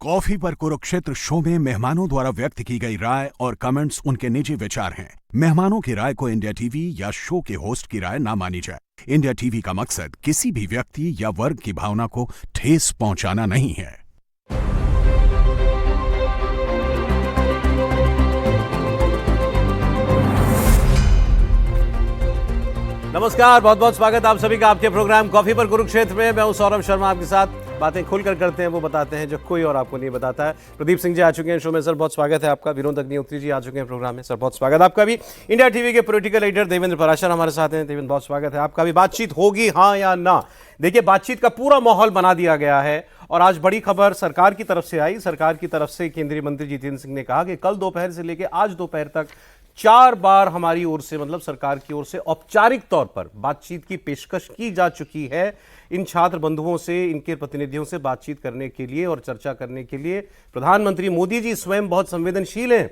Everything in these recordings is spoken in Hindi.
कॉफी पर कुरुक्षेत्र शो में मेहमानों द्वारा व्यक्त की गई राय और कमेंट्स उनके निजी विचार हैं। मेहमानों की राय को इंडिया टीवी या शो के होस्ट की राय ना मानी जाए। इंडिया टीवी का मकसद किसी भी व्यक्ति या वर्ग की भावना को ठेस पहुंचाना नहीं है। नमस्कार, बहुत बहुत स्वागत आप सभी का आपके प्रोग्राम कॉफी पर कुरुक्षेत्र में। मैं हूं सौरभ शर्मा, आपके साथ बातें खुलकर करते हैं, वो बताते हैं जो कोई और आपको नहीं बताता है। प्रदीप सिंह जी आ चुके हैं शो में, सर बहुत स्वागत है आपका। विनोद अग्निहोत्री जी आ चुके हैं प्रोग्राम में, सर बहुत स्वागत है आपका भी। इंडिया टीवी के पॉलिटिकल एडिटर देवेंद्र पराशर हमारे साथ हैं। देवेंद्र बहुत स्वागत है आपका भी। बातचीत होगी हाँ या ना? देखिए, बातचीत का पूरा माहौल बना दिया गया है और आज बड़ी खबर सरकार की तरफ से आई। सरकार की तरफ से केंद्रीय मंत्री जितेंद्र सिंह ने कहा कि कल दोपहर से लेकर आज दोपहर तक 4 बार हमारी ओर से, मतलब सरकार की ओर से औपचारिक तौर पर बातचीत की पेशकश की जा चुकी है इन छात्र बंधुओं से, इनके प्रतिनिधियों से बातचीत करने के लिए और चर्चा करने के लिए। प्रधानमंत्री मोदी जी स्वयं बहुत संवेदनशील हैं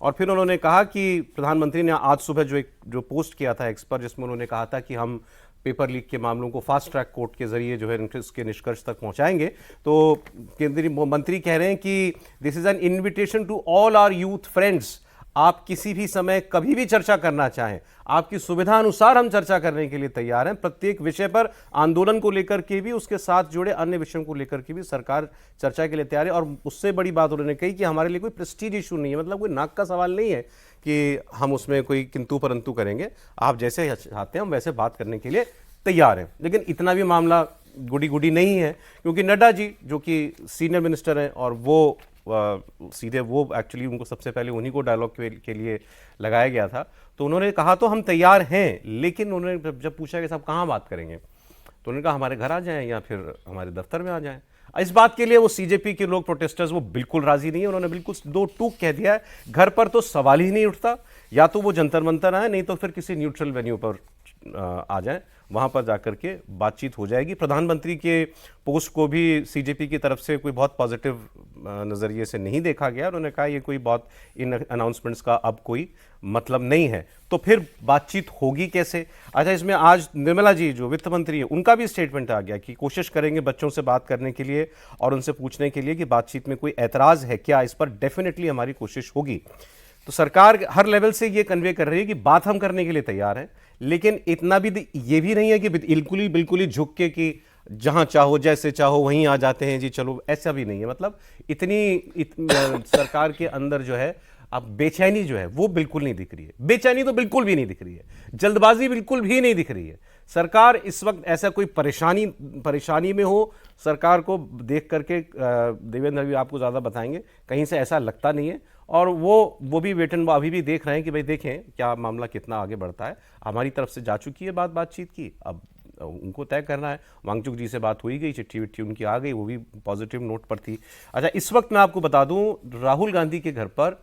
और फिर उन्होंने कहा कि प्रधानमंत्री ने आज सुबह जो पोस्ट किया था एक्स पर, जिसमें उन्होंने कहा था कि हम पेपर लीक के मामलों को फास्ट ट्रैक कोर्ट के जरिए जो है इसके निष्कर्ष तक पहुंचाएंगे। तो केंद्रीय मंत्री कह रहे हैं कि this is an invitation to all our youth friends. आप किसी भी समय कभी भी चर्चा करना चाहें, आपकी सुविधा अनुसार हम चर्चा करने के लिए तैयार हैं। प्रत्येक विषय पर, आंदोलन को लेकर के भी, उसके साथ जुड़े अन्य विषयों को लेकर के भी सरकार चर्चा के लिए तैयार है। और उससे बड़ी बात उन्होंने कही कि हमारे लिए कोई प्रेस्टीज इशू नहीं है, मतलब कोई नाक का सवाल नहीं है कि हम उसमें कोई किंतु परंतु करेंगे। आप जैसे चाहते हैं हम वैसे बात करने के लिए तैयार हैं। लेकिन इतना भी मामला गुडी गुडी नहीं है, क्योंकि नड्डा जी जो कि सीनियर मिनिस्टर हैं और वो सीधे वो एक्चुअली उनको सबसे पहले उन्हीं को डायलॉग के लिए लगाया गया था। तो उन्होंने कहा तो हम तैयार हैं, लेकिन उन्होंने जब पूछा कि साहब कहाँ बात करेंगे, तो उन्होंने कहा हमारे घर आ जाएं या फिर हमारे दफ्तर में आ जाएं। इस बात के लिए वो सीजेपी के लोग, प्रोटेस्टर्स, वो बिल्कुल राजी नहीं है। उन्होंने बिल्कुल दो टूक कह दिया है, घर पर तो सवाल ही नहीं उठता, या तो वो जंतर मंतर आए, नहीं तो फिर किसी न्यूट्रल वेन्यू पर आ जाएं, वहां पर जाकर के बातचीत हो जाएगी। प्रधानमंत्री के पोस्ट को भी सीजेपी की तरफ से कोई बहुत पॉजिटिव नज़रिए से नहीं देखा गया। उन्होंने कहा ये कोई बहुत, इन अनाउंसमेंट्स का अब कोई मतलब नहीं है। तो फिर बातचीत होगी कैसे? अच्छा, इसमें आज निर्मला जी जो वित्त मंत्री है, उनका भी स्टेटमेंट आ गया कि कोशिश करेंगे बच्चों से बात करने के लिए और उनसे पूछने के लिए कि बातचीत में कोई ऐतराज़ है क्या। इस पर डेफिनेटली हमारी कोशिश होगी। तो सरकार हर लेवल से ये कन्वे कर रही है कि बात हम करने के लिए तैयार है, लेकिन इतना भी ये भी नहीं है कि बिल्कुल ही झुक के कि जहां चाहो जैसे चाहो वहीं आ जाते हैं जी, चलो, ऐसा भी नहीं है। मतलब सरकार के अंदर जो है अब बेचैनी जो है वो बिल्कुल नहीं दिख रही है। बेचैनी तो बिल्कुल भी नहीं दिख रही है, जल्दबाजी बिल्कुल भी नहीं दिख रही है। सरकार इस वक्त ऐसा कोई परेशानी में हो, सरकार को देख करके देवेंद्र भी आपको ज़्यादा बताएंगे, कहीं से ऐसा लगता नहीं है। और वो भी वेटन अभी भी देख रहे हैं कि भाई देखें क्या मामला कितना आगे बढ़ता है। हमारी तरफ से जा चुकी है बातचीत की, अब उनको तय करना है। वांगचुक जी से बात हुई गई, चिट्ठी विट्ठी उनकी आ गई, वो भी पॉजिटिव नोट पर थी। अच्छा, इस वक्त मैं आपको बता दूं, राहुल गांधी के घर पर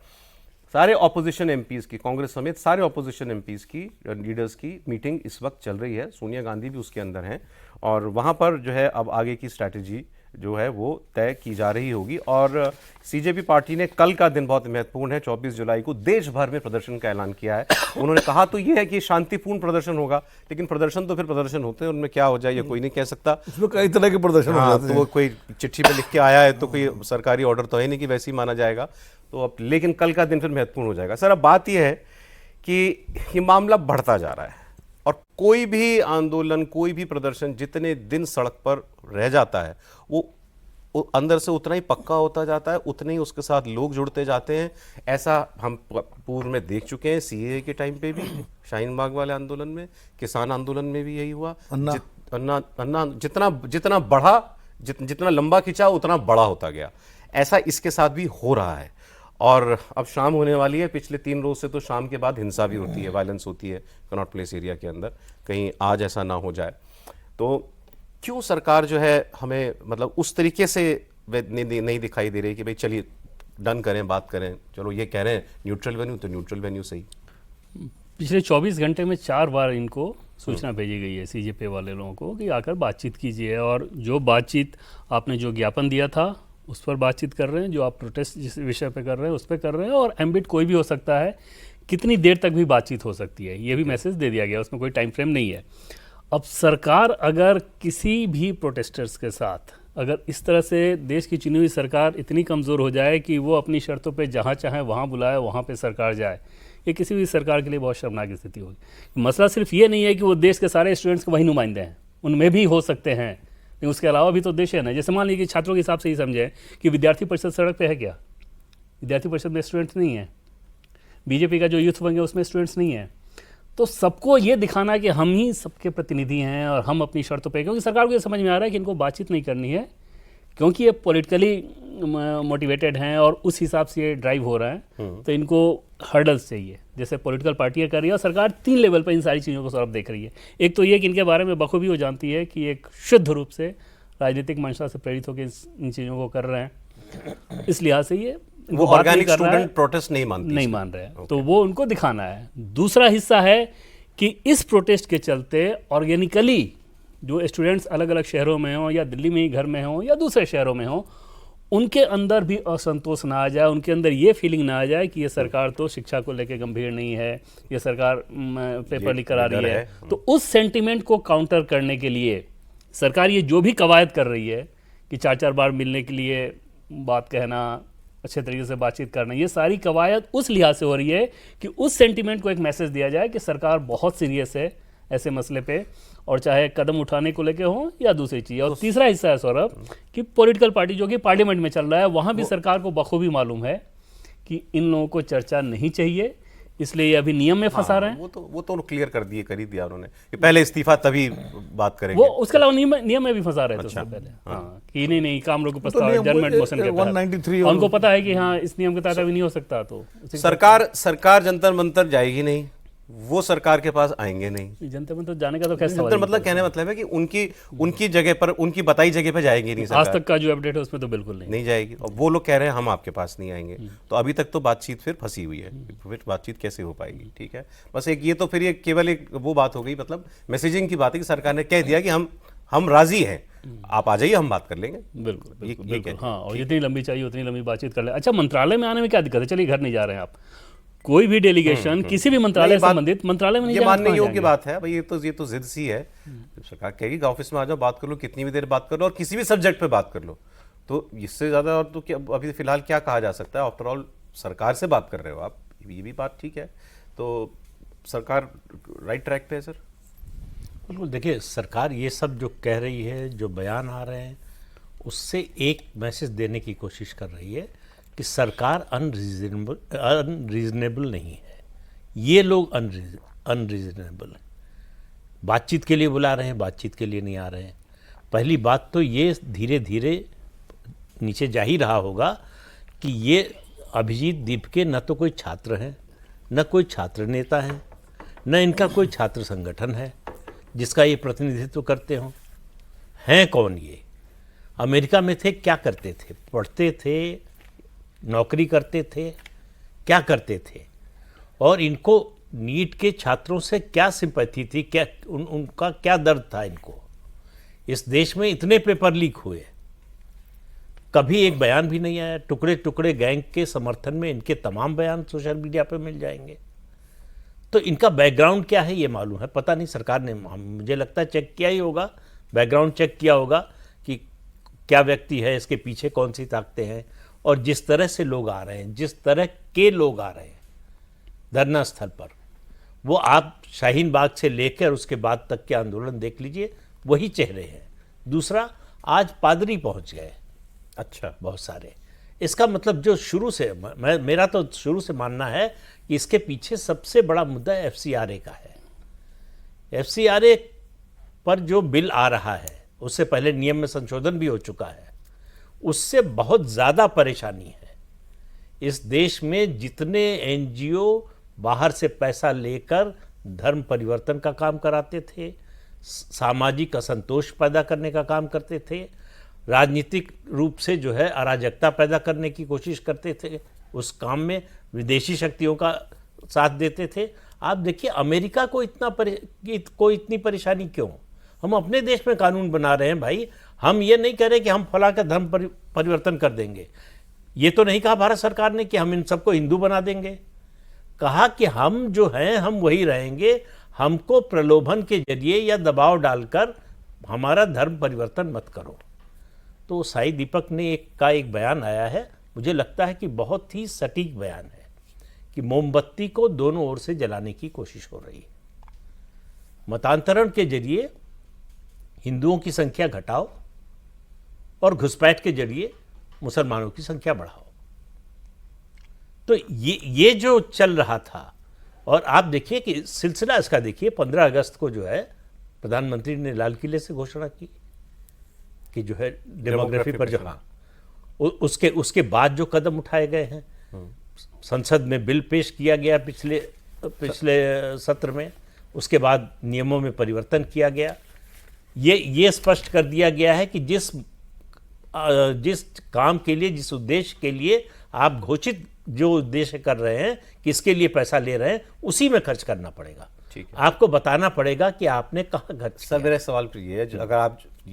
सारे ऑपोजिशन एमपीज़ की, कांग्रेस समेत सारे ऑपोजिशन एमपीज़ की, लीडर्स की मीटिंग इस वक्त चल रही है। सोनिया गांधी भी उसके अंदर हैं और वहाँ पर जो है अब आगे की स्ट्रैटेजी जो है वो तय की जा रही होगी। और सीजेपी पार्टी ने कल का दिन बहुत महत्वपूर्ण है, 24 जुलाई को देश भर में प्रदर्शन का ऐलान किया है। उन्होंने कहा तो ये है कि शांतिपूर्ण प्रदर्शन होगा, लेकिन प्रदर्शन तो फिर प्रदर्शन होते हैं, उनमें क्या हो जाए ये कोई नहीं कह सकता। उसमें कई तरह के प्रदर्शन हो जाते हैं। तो वो कोई चिट्ठी पे लिख के आया है तो कोई सरकारी ऑर्डर तो है नहीं कि वैसे ही माना जाएगा। तो अब लेकिन कल का दिन फिर महत्वपूर्ण हो जाएगा। सर, अब बात यह है कि ये मामला बढ़ता जा रहा है और कोई भी आंदोलन, कोई भी प्रदर्शन जितने दिन सड़क पर रह जाता है वो अंदर से उतना ही पक्का होता जाता है, उतने ही उसके साथ लोग जुड़ते जाते हैं। ऐसा हम पूर्व में देख चुके हैं, सीएए के टाइम पे भी, शाहीन बाग वाले आंदोलन में, किसान आंदोलन में भी यही हुआ। अन्ना जितना बढ़ा, जितना लंबा खिंचा उतना बड़ा होता गया। ऐसा इसके साथ भी हो रहा है। और अब शाम होने वाली है, पिछले 3 रोज से तो शाम के बाद हिंसा भी होती है, वायलेंस होती है कनॉट प्लेस एरिया के अंदर। कहीं आज ऐसा ना हो जाए। तो क्यों सरकार जो है हमें, मतलब उस तरीके से नहीं दिखाई दे रही कि भाई चलिए डन करें, बात करें, चलो ये कह रहे हैं न्यूट्रल वेन्यू तो न्यूट्रल वेन्यू सही। पिछले 24 घंटे में 4 बार इनको सूचना भेजी गई है सीजेपी वाले लोगों को कि आकर बातचीत कीजिए। और जो बातचीत आपने जो ज्ञापन दिया था उस पर बातचीत कर रहे हैं, जो आप प्रोटेस्ट जिस विषय पे कर रहे हैं उस पर कर रहे हैं, और एम्बिट कोई भी हो सकता है, कितनी देर तक भी बातचीत हो सकती है, ये भी मैसेज दे दिया गया, उसमें कोई टाइम फ्रेम नहीं है। अब सरकार अगर किसी भी प्रोटेस्टर्स के साथ अगर इस तरह से देश की चुनी हुई सरकार इतनी कमज़ोर हो जाए कि वो अपनी शर्तों पे जहाँ चाहे वहाँ बुलाए, वहाँ पे सरकार जाए, ये किसी भी सरकार के लिए बहुत शर्मनाक स्थिति होगी। मसला सिर्फ ये नहीं है कि वो देश के सारे स्टूडेंट्स के वही नुमाइंदे हैं, उनमें भी हो सकते हैं, लेकिन उसके अलावा भी तो देश है ना। जैसे मान लीजिए कि छात्रों के हिसाब से ही समझें कि विद्यार्थी परिषद सड़क पे है क्या? विद्यार्थी परिषद में स्टूडेंट्स नहीं है। बीजेपी का जो यूथ विंग है उसमें स्टूडेंट्स नहीं है। तो सबको ये दिखाना कि हम ही सबके प्रतिनिधि हैं और हम अपनी शर्तों पे, क्योंकि सरकार को ये समझ में आ रहा है कि इनको बातचीत नहीं करनी है, क्योंकि ये पॉलिटिकली मोटिवेटेड हैं और उस हिसाब से ये ड्राइव हो रहा है। तो इनको हर्डल्स चाहिए, जैसे पॉलिटिकल पार्टियां कर रही है और सरकार 3 लेवल पर इन सारी चीज़ों को सौरभ देख रही है। एक तो ये कि इनके बारे में बखूबी वो जानती है कि एक शुद्ध रूप से राजनीतिक मंशा से प्रेरित होकर इन चीज़ों को कर रहे हैं। इस लिहाज से ये वो ऑर्गेनिक स्टूडेंट प्रोटेस्ट नहीं मान रहे हैं, तो वो उनको दिखाना है। दूसरा हिस्सा है कि इस प्रोटेस्ट के चलते ऑर्गेनिकली जो स्टूडेंट्स अलग अलग शहरों में हों या दिल्ली में ही घर में हों या दूसरे शहरों में हों, उनके अंदर भी असंतोष ना आ जाए, उनके अंदर ये फीलिंग ना आ जाए कि ये सरकार तो शिक्षा को लेकर गंभीर नहीं है, ये सरकार पेपर लीक करा रही है। तो उस सेंटिमेंट को काउंटर करने के लिए सरकार ये जो भी कवायद कर रही है कि 4-4 बार मिलने के लिए बात कहना, अच्छे तरीके से बातचीत करना, ये सारी कवायद उस लिहाज से हो रही है कि उस सेंटिमेंट को एक मैसेज दिया जाए कि सरकार बहुत सीरियस है ऐसे मसले पे, और चाहे कदम उठाने को लेके हो या दूसरी चीज़। और तीसरा हिस्सा है सौरभ कि पॉलिटिकल पार्टी जो कि पार्लियामेंट में चल रहा है, वहाँ भी सरकार को बखूबी मालूम है कि इन लोगों को चर्चा नहीं चाहिए, इसलिए ये अभी नियम में फंसा रहे हैं। वो तो क्लियर कर दिया उन्होंने कि पहले इस्तीफा तभी बात करेंगे। वो उसके अलावा नियम में भी फंसा रहे थे उससे पहले। हाँ, कि नहीं काम रोको प्रस्ताव जनमत मोशन के तहत, उनको पता है कि हाँ इस नियम के तहत अभी नहीं हो सकता। तो सरकार जंतर मंतर जाएगी नहीं, वो सरकार के पास आएंगे नहीं। जनता में तो जाने का तो कैसे जंतर मतलब कहने मतलब है कि उनकी जगह पर, उनकी बताई जगह पर जाएगी नहीं सरकार। आज तक का जो अपडेट है उसमें तो बिल्कुल नहीं जाएगी, और वो लोग कह रहे हैं हम आपके पास नहीं आएंगे। तो अभी तक तो बातचीत फिर फंसी हुई है, फिर बातचीत कैसे हो पाएगी? ठीक है, बस एक ये तो फिर ये केवल एक वो बात हो गई, मतलब मैसेजिंग की बात है कि सरकार ने कह दिया कि हम राजी हैं, आप आ जाइए, हम बात कर लेंगे। बिल्कुल। हाँ, और जितनी लंबी चाहिए उतनी लंबी बातचीत कर ले। अच्छा, मंत्रालय में आने में क्या दिक्कत है? चलिए घर नहीं जा रहे हैं आप, कोई भी डेलीगेशन किसी भी मंत्रालय से संबंधित मंत्रालय में नहीं, ये मानने योग्य बात है भाई। ये तो जिद सी है। सरकार कहेगी ऑफिस में आ जाओ, बात कर लो, कितनी भी देर बात कर लो और किसी भी सब्जेक्ट पे बात कर लो। तो इससे ज्यादा और तो क्या अभी फिलहाल क्या कहा जा सकता है? आफ्टर ऑल सरकार से बात कर रहे हो आप, ये भी बात ठीक है। तो सरकार राइट ट्रैक पे है सर? बिल्कुल। देखिए, सरकार ये सब जो कह रही है, जो बयान आ रहे हैं, उससे एक मैसेज देने की कोशिश कर रही है कि सरकार अनरीजनेबल नहीं है। ये लोग अनरीजनेबल हैं। बातचीत के लिए बुला रहे हैं, बातचीत के लिए नहीं आ रहे हैं। पहली बात तो ये धीरे धीरे नीचे जा ही रहा होगा कि ये अभिजीत दीपके न तो कोई छात्र हैं, न कोई छात्र नेता हैं, न इनका कोई छात्र संगठन है जिसका ये प्रतिनिधित्व करते हों। हैं कौन ये? अमेरिका में थे, क्या करते थे? पढ़ते थे, नौकरी करते थे, क्या करते थे? और इनको नीट के छात्रों से क्या सिंपैथी थी, क्या उनका क्या दर्द था? इनको इस देश में इतने पेपर लीक हुए, कभी एक बयान भी नहीं आया। टुकड़े टुकड़े गैंग के समर्थन में इनके तमाम बयान सोशल मीडिया पे मिल जाएंगे। तो इनका बैकग्राउंड क्या है ये मालूम है? पता नहीं, सरकार ने मुझे लगता है चेक किया ही होगा, बैकग्राउंड चेक किया होगा कि क्या व्यक्ति है, इसके पीछे कौन सी ताकतें हैं। और जिस तरह से लोग आ रहे हैं, जिस तरह के लोग आ रहे हैं धरना स्थल पर, वो आप शाहीन बाग से लेकर उसके बाद तक के आंदोलन देख लीजिए, वही चेहरे हैं। दूसरा, आज पादरी पहुंच गए, अच्छा, बहुत सारे। इसका मतलब जो शुरू से मेरा तो शुरू से मानना है कि इसके पीछे सबसे बड़ा मुद्दा FCRA का है। FCRA पर जो बिल आ रहा है, उससे पहले नियम में संशोधन भी हो चुका है, उससे बहुत ज़्यादा परेशानी है। इस देश में जितने NGO बाहर से पैसा लेकर धर्म परिवर्तन का काम कराते थे, सामाजिक असंतोष पैदा करने का काम करते थे, राजनीतिक रूप से जो है अराजकता पैदा करने की कोशिश करते थे, उस काम में विदेशी शक्तियों का साथ देते थे। आप देखिए, अमेरिका को इतनी परेशानी क्यों? हम अपने देश में कानून बना रहे हैं भाई। हम ये नहीं कह रहे कि हम फला का धर्म परिवर्तन कर देंगे। ये तो नहीं कहा भारत सरकार ने कि हम इन सबको हिंदू बना देंगे। कहा कि हम जो हैं हम वही रहेंगे, हमको प्रलोभन के जरिए या दबाव डालकर हमारा धर्म परिवर्तन मत करो। तो साई दीपक ने एक बयान आया है, मुझे लगता है कि बहुत ही सटीक बयान है कि मोमबत्ती को दोनों ओर से जलाने की कोशिश हो रही है। मतांतरण के जरिए हिंदुओं की संख्या घटाओ और घुसपैठ के जरिए मुसलमानों की संख्या बढ़ाओ। तो ये जो चल रहा था, और आप देखिए कि सिलसिला इसका देखिए, 15 अगस्त को जो है प्रधानमंत्री ने लाल किले से घोषणा की कि जो है डेमोग्राफी पर जो, हाँ, उसके बाद जो कदम उठाए गए हैं, संसद में बिल पेश किया गया पिछले सत्र में, उसके बाद नियमों में परिवर्तन किया गया। ये स्पष्ट कर दिया गया है कि जिस काम के लिए, जिस उद्देश्य के लिए आप घोषित जो उद्देश्य कर रहे हैं, किसके लिए पैसा ले रहे हैं, उसी में खर्च करना पड़ेगा। ठीक है, आपको बताना पड़ेगा कि आपने कहाँ खर्च सर। मेरा सवाल तो ये है,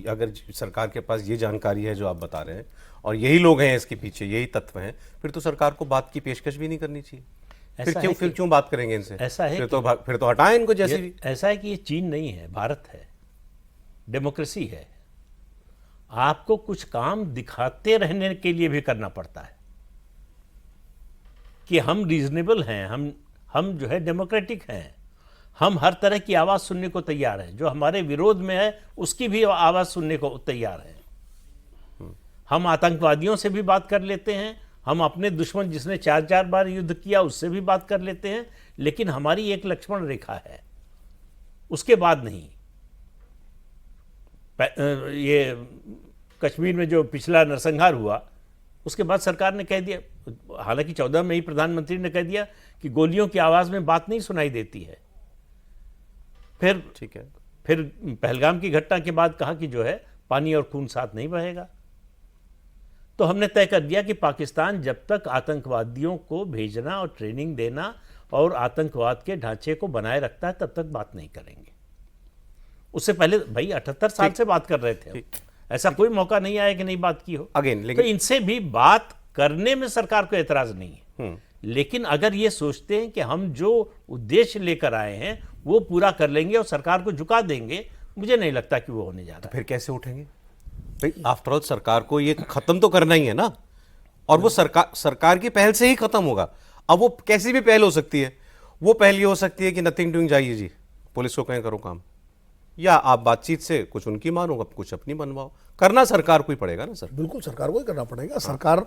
अगर सरकार के पास ये जानकारी है जो आप बता रहे हैं और यही लोग हैं इसके पीछे, यही तत्व हैं, फिर तो सरकार को बात की पेशकश भी नहीं करनी चाहिए। फिर क्यों बात करेंगे इनसे? ऐसा है फिर तो हटाएं इनको जैसे भी। ऐसा है कि ये चीन नहीं है, भारत है, डेमोक्रेसी है। आपको कुछ काम दिखाते रहने के लिए भी करना पड़ता है कि हम रीजनेबल हैं, हम जो है डेमोक्रेटिक हैं, हम हर तरह की आवाज़ सुनने को तैयार हैं, जो हमारे विरोध में है उसकी भी आवाज़ सुनने को तैयार हैं। हम आतंकवादियों से भी बात कर लेते हैं, हम अपने दुश्मन जिसने 4 बार युद्ध किया उससे भी बात कर लेते हैं, लेकिन हमारी एक लक्ष्मण रेखा है, उसके बाद नहीं। ये कश्मीर में जो पिछला नरसंहार हुआ, उसके बाद सरकार ने कह दिया, हालांकि 14 में ही प्रधानमंत्री ने कह दिया कि गोलियों की आवाज़ में बात नहीं सुनाई देती है। फिर ठीक है, फिर पहलगाम की घटना के बाद कहा कि जो है पानी और खून साथ नहीं बहेगा। तो हमने तय कर दिया कि पाकिस्तान जब तक आतंकवादियों को भेजना और ट्रेनिंग देना और आतंकवाद के ढांचे को बनाए रखता है, तब तक बात नहीं करेंगे। उससे पहले भाई 78 साल से बात कर रहे थे, ऐसा कोई मौका नहीं आया कि नहीं बात की हो। अगेन तो इनसे भी बात करने में सरकार को एतराज नहीं है, लेकिन अगर ये सोचते हैं कि हम जो उद्देश्य लेकर आए हैं वो पूरा कर लेंगे और सरकार को झुका देंगे, मुझे नहीं लगता कि वो होने जा रहा है। फिर कैसे उठेंगे भाई? आफ्टर ऑल सरकार को ये खत्म तो करना ही है ना, और वो सरकार की पहल से ही खत्म होगा। अब वो कैसी भी पहल हो सकती है, वो पहल ये हो सकती है कि नथिंग डूइंग, जाइए जी पुलिस को कहें करो काम, या आप बातचीत से कुछ उनकी मानो, कुछ अपनी बनवाओ। करना सरकार को ही पड़ेगा ना सर। बिल्कुल सरकार को ही करना पड़ेगा। सरकार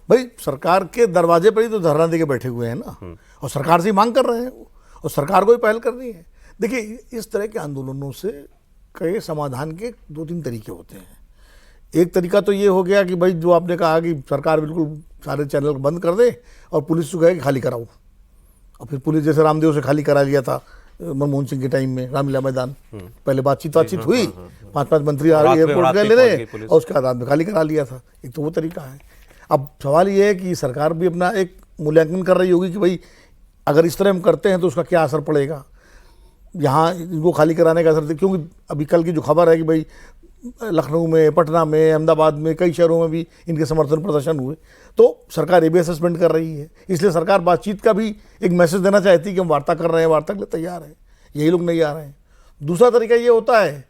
भाई, सरकार के दरवाजे पर ही तो धरना देके बैठे हुए हैं ना, और सरकार से ही मांग कर रहे हैं, और सरकार को ही पहल करनी है। देखिए, इस तरह के आंदोलनों से कई समाधान के 2-3 तरीके होते हैं। एक तरीका तो ये हो गया कि भाई जो आपने कहा कि सरकार बिल्कुल सारे चैनल बंद कर दे और पुलिस को कहे कि खाली कराओ, और फिर पुलिस जैसे रामदेव से खाली करा लिया था मनमोहन सिंह के टाइम में रामलीला मैदान। पहले बातचीत हुई, 5-5 मंत्री आ रहे एयरपोर्ट गए लेने, और उसके बाद रात में खाली करा लिया था। एक तो वो तरीका है। अब सवाल ये है कि सरकार भी अपना एक मूल्यांकन कर रही होगी कि भाई अगर इस तरह हम करते हैं तो उसका क्या असर पड़ेगा, यहाँ इनको खाली कराने का असर। क्योंकि अभी कल की जो खबर है कि भाई लखनऊ में, पटना में, अहमदाबाद में, कई शहरों में भी इनके समर्थन प्रदर्शन हुए, तो सरकार ये भी असेसमेंट कर रही है। इसलिए सरकार बातचीत का भी एक मैसेज देना चाहती है कि हम वार्ता कर रहे हैं, वार्ता के लिए तैयार हैं, यही लोग नहीं आ रहे हैं। दूसरा तरीका ये होता है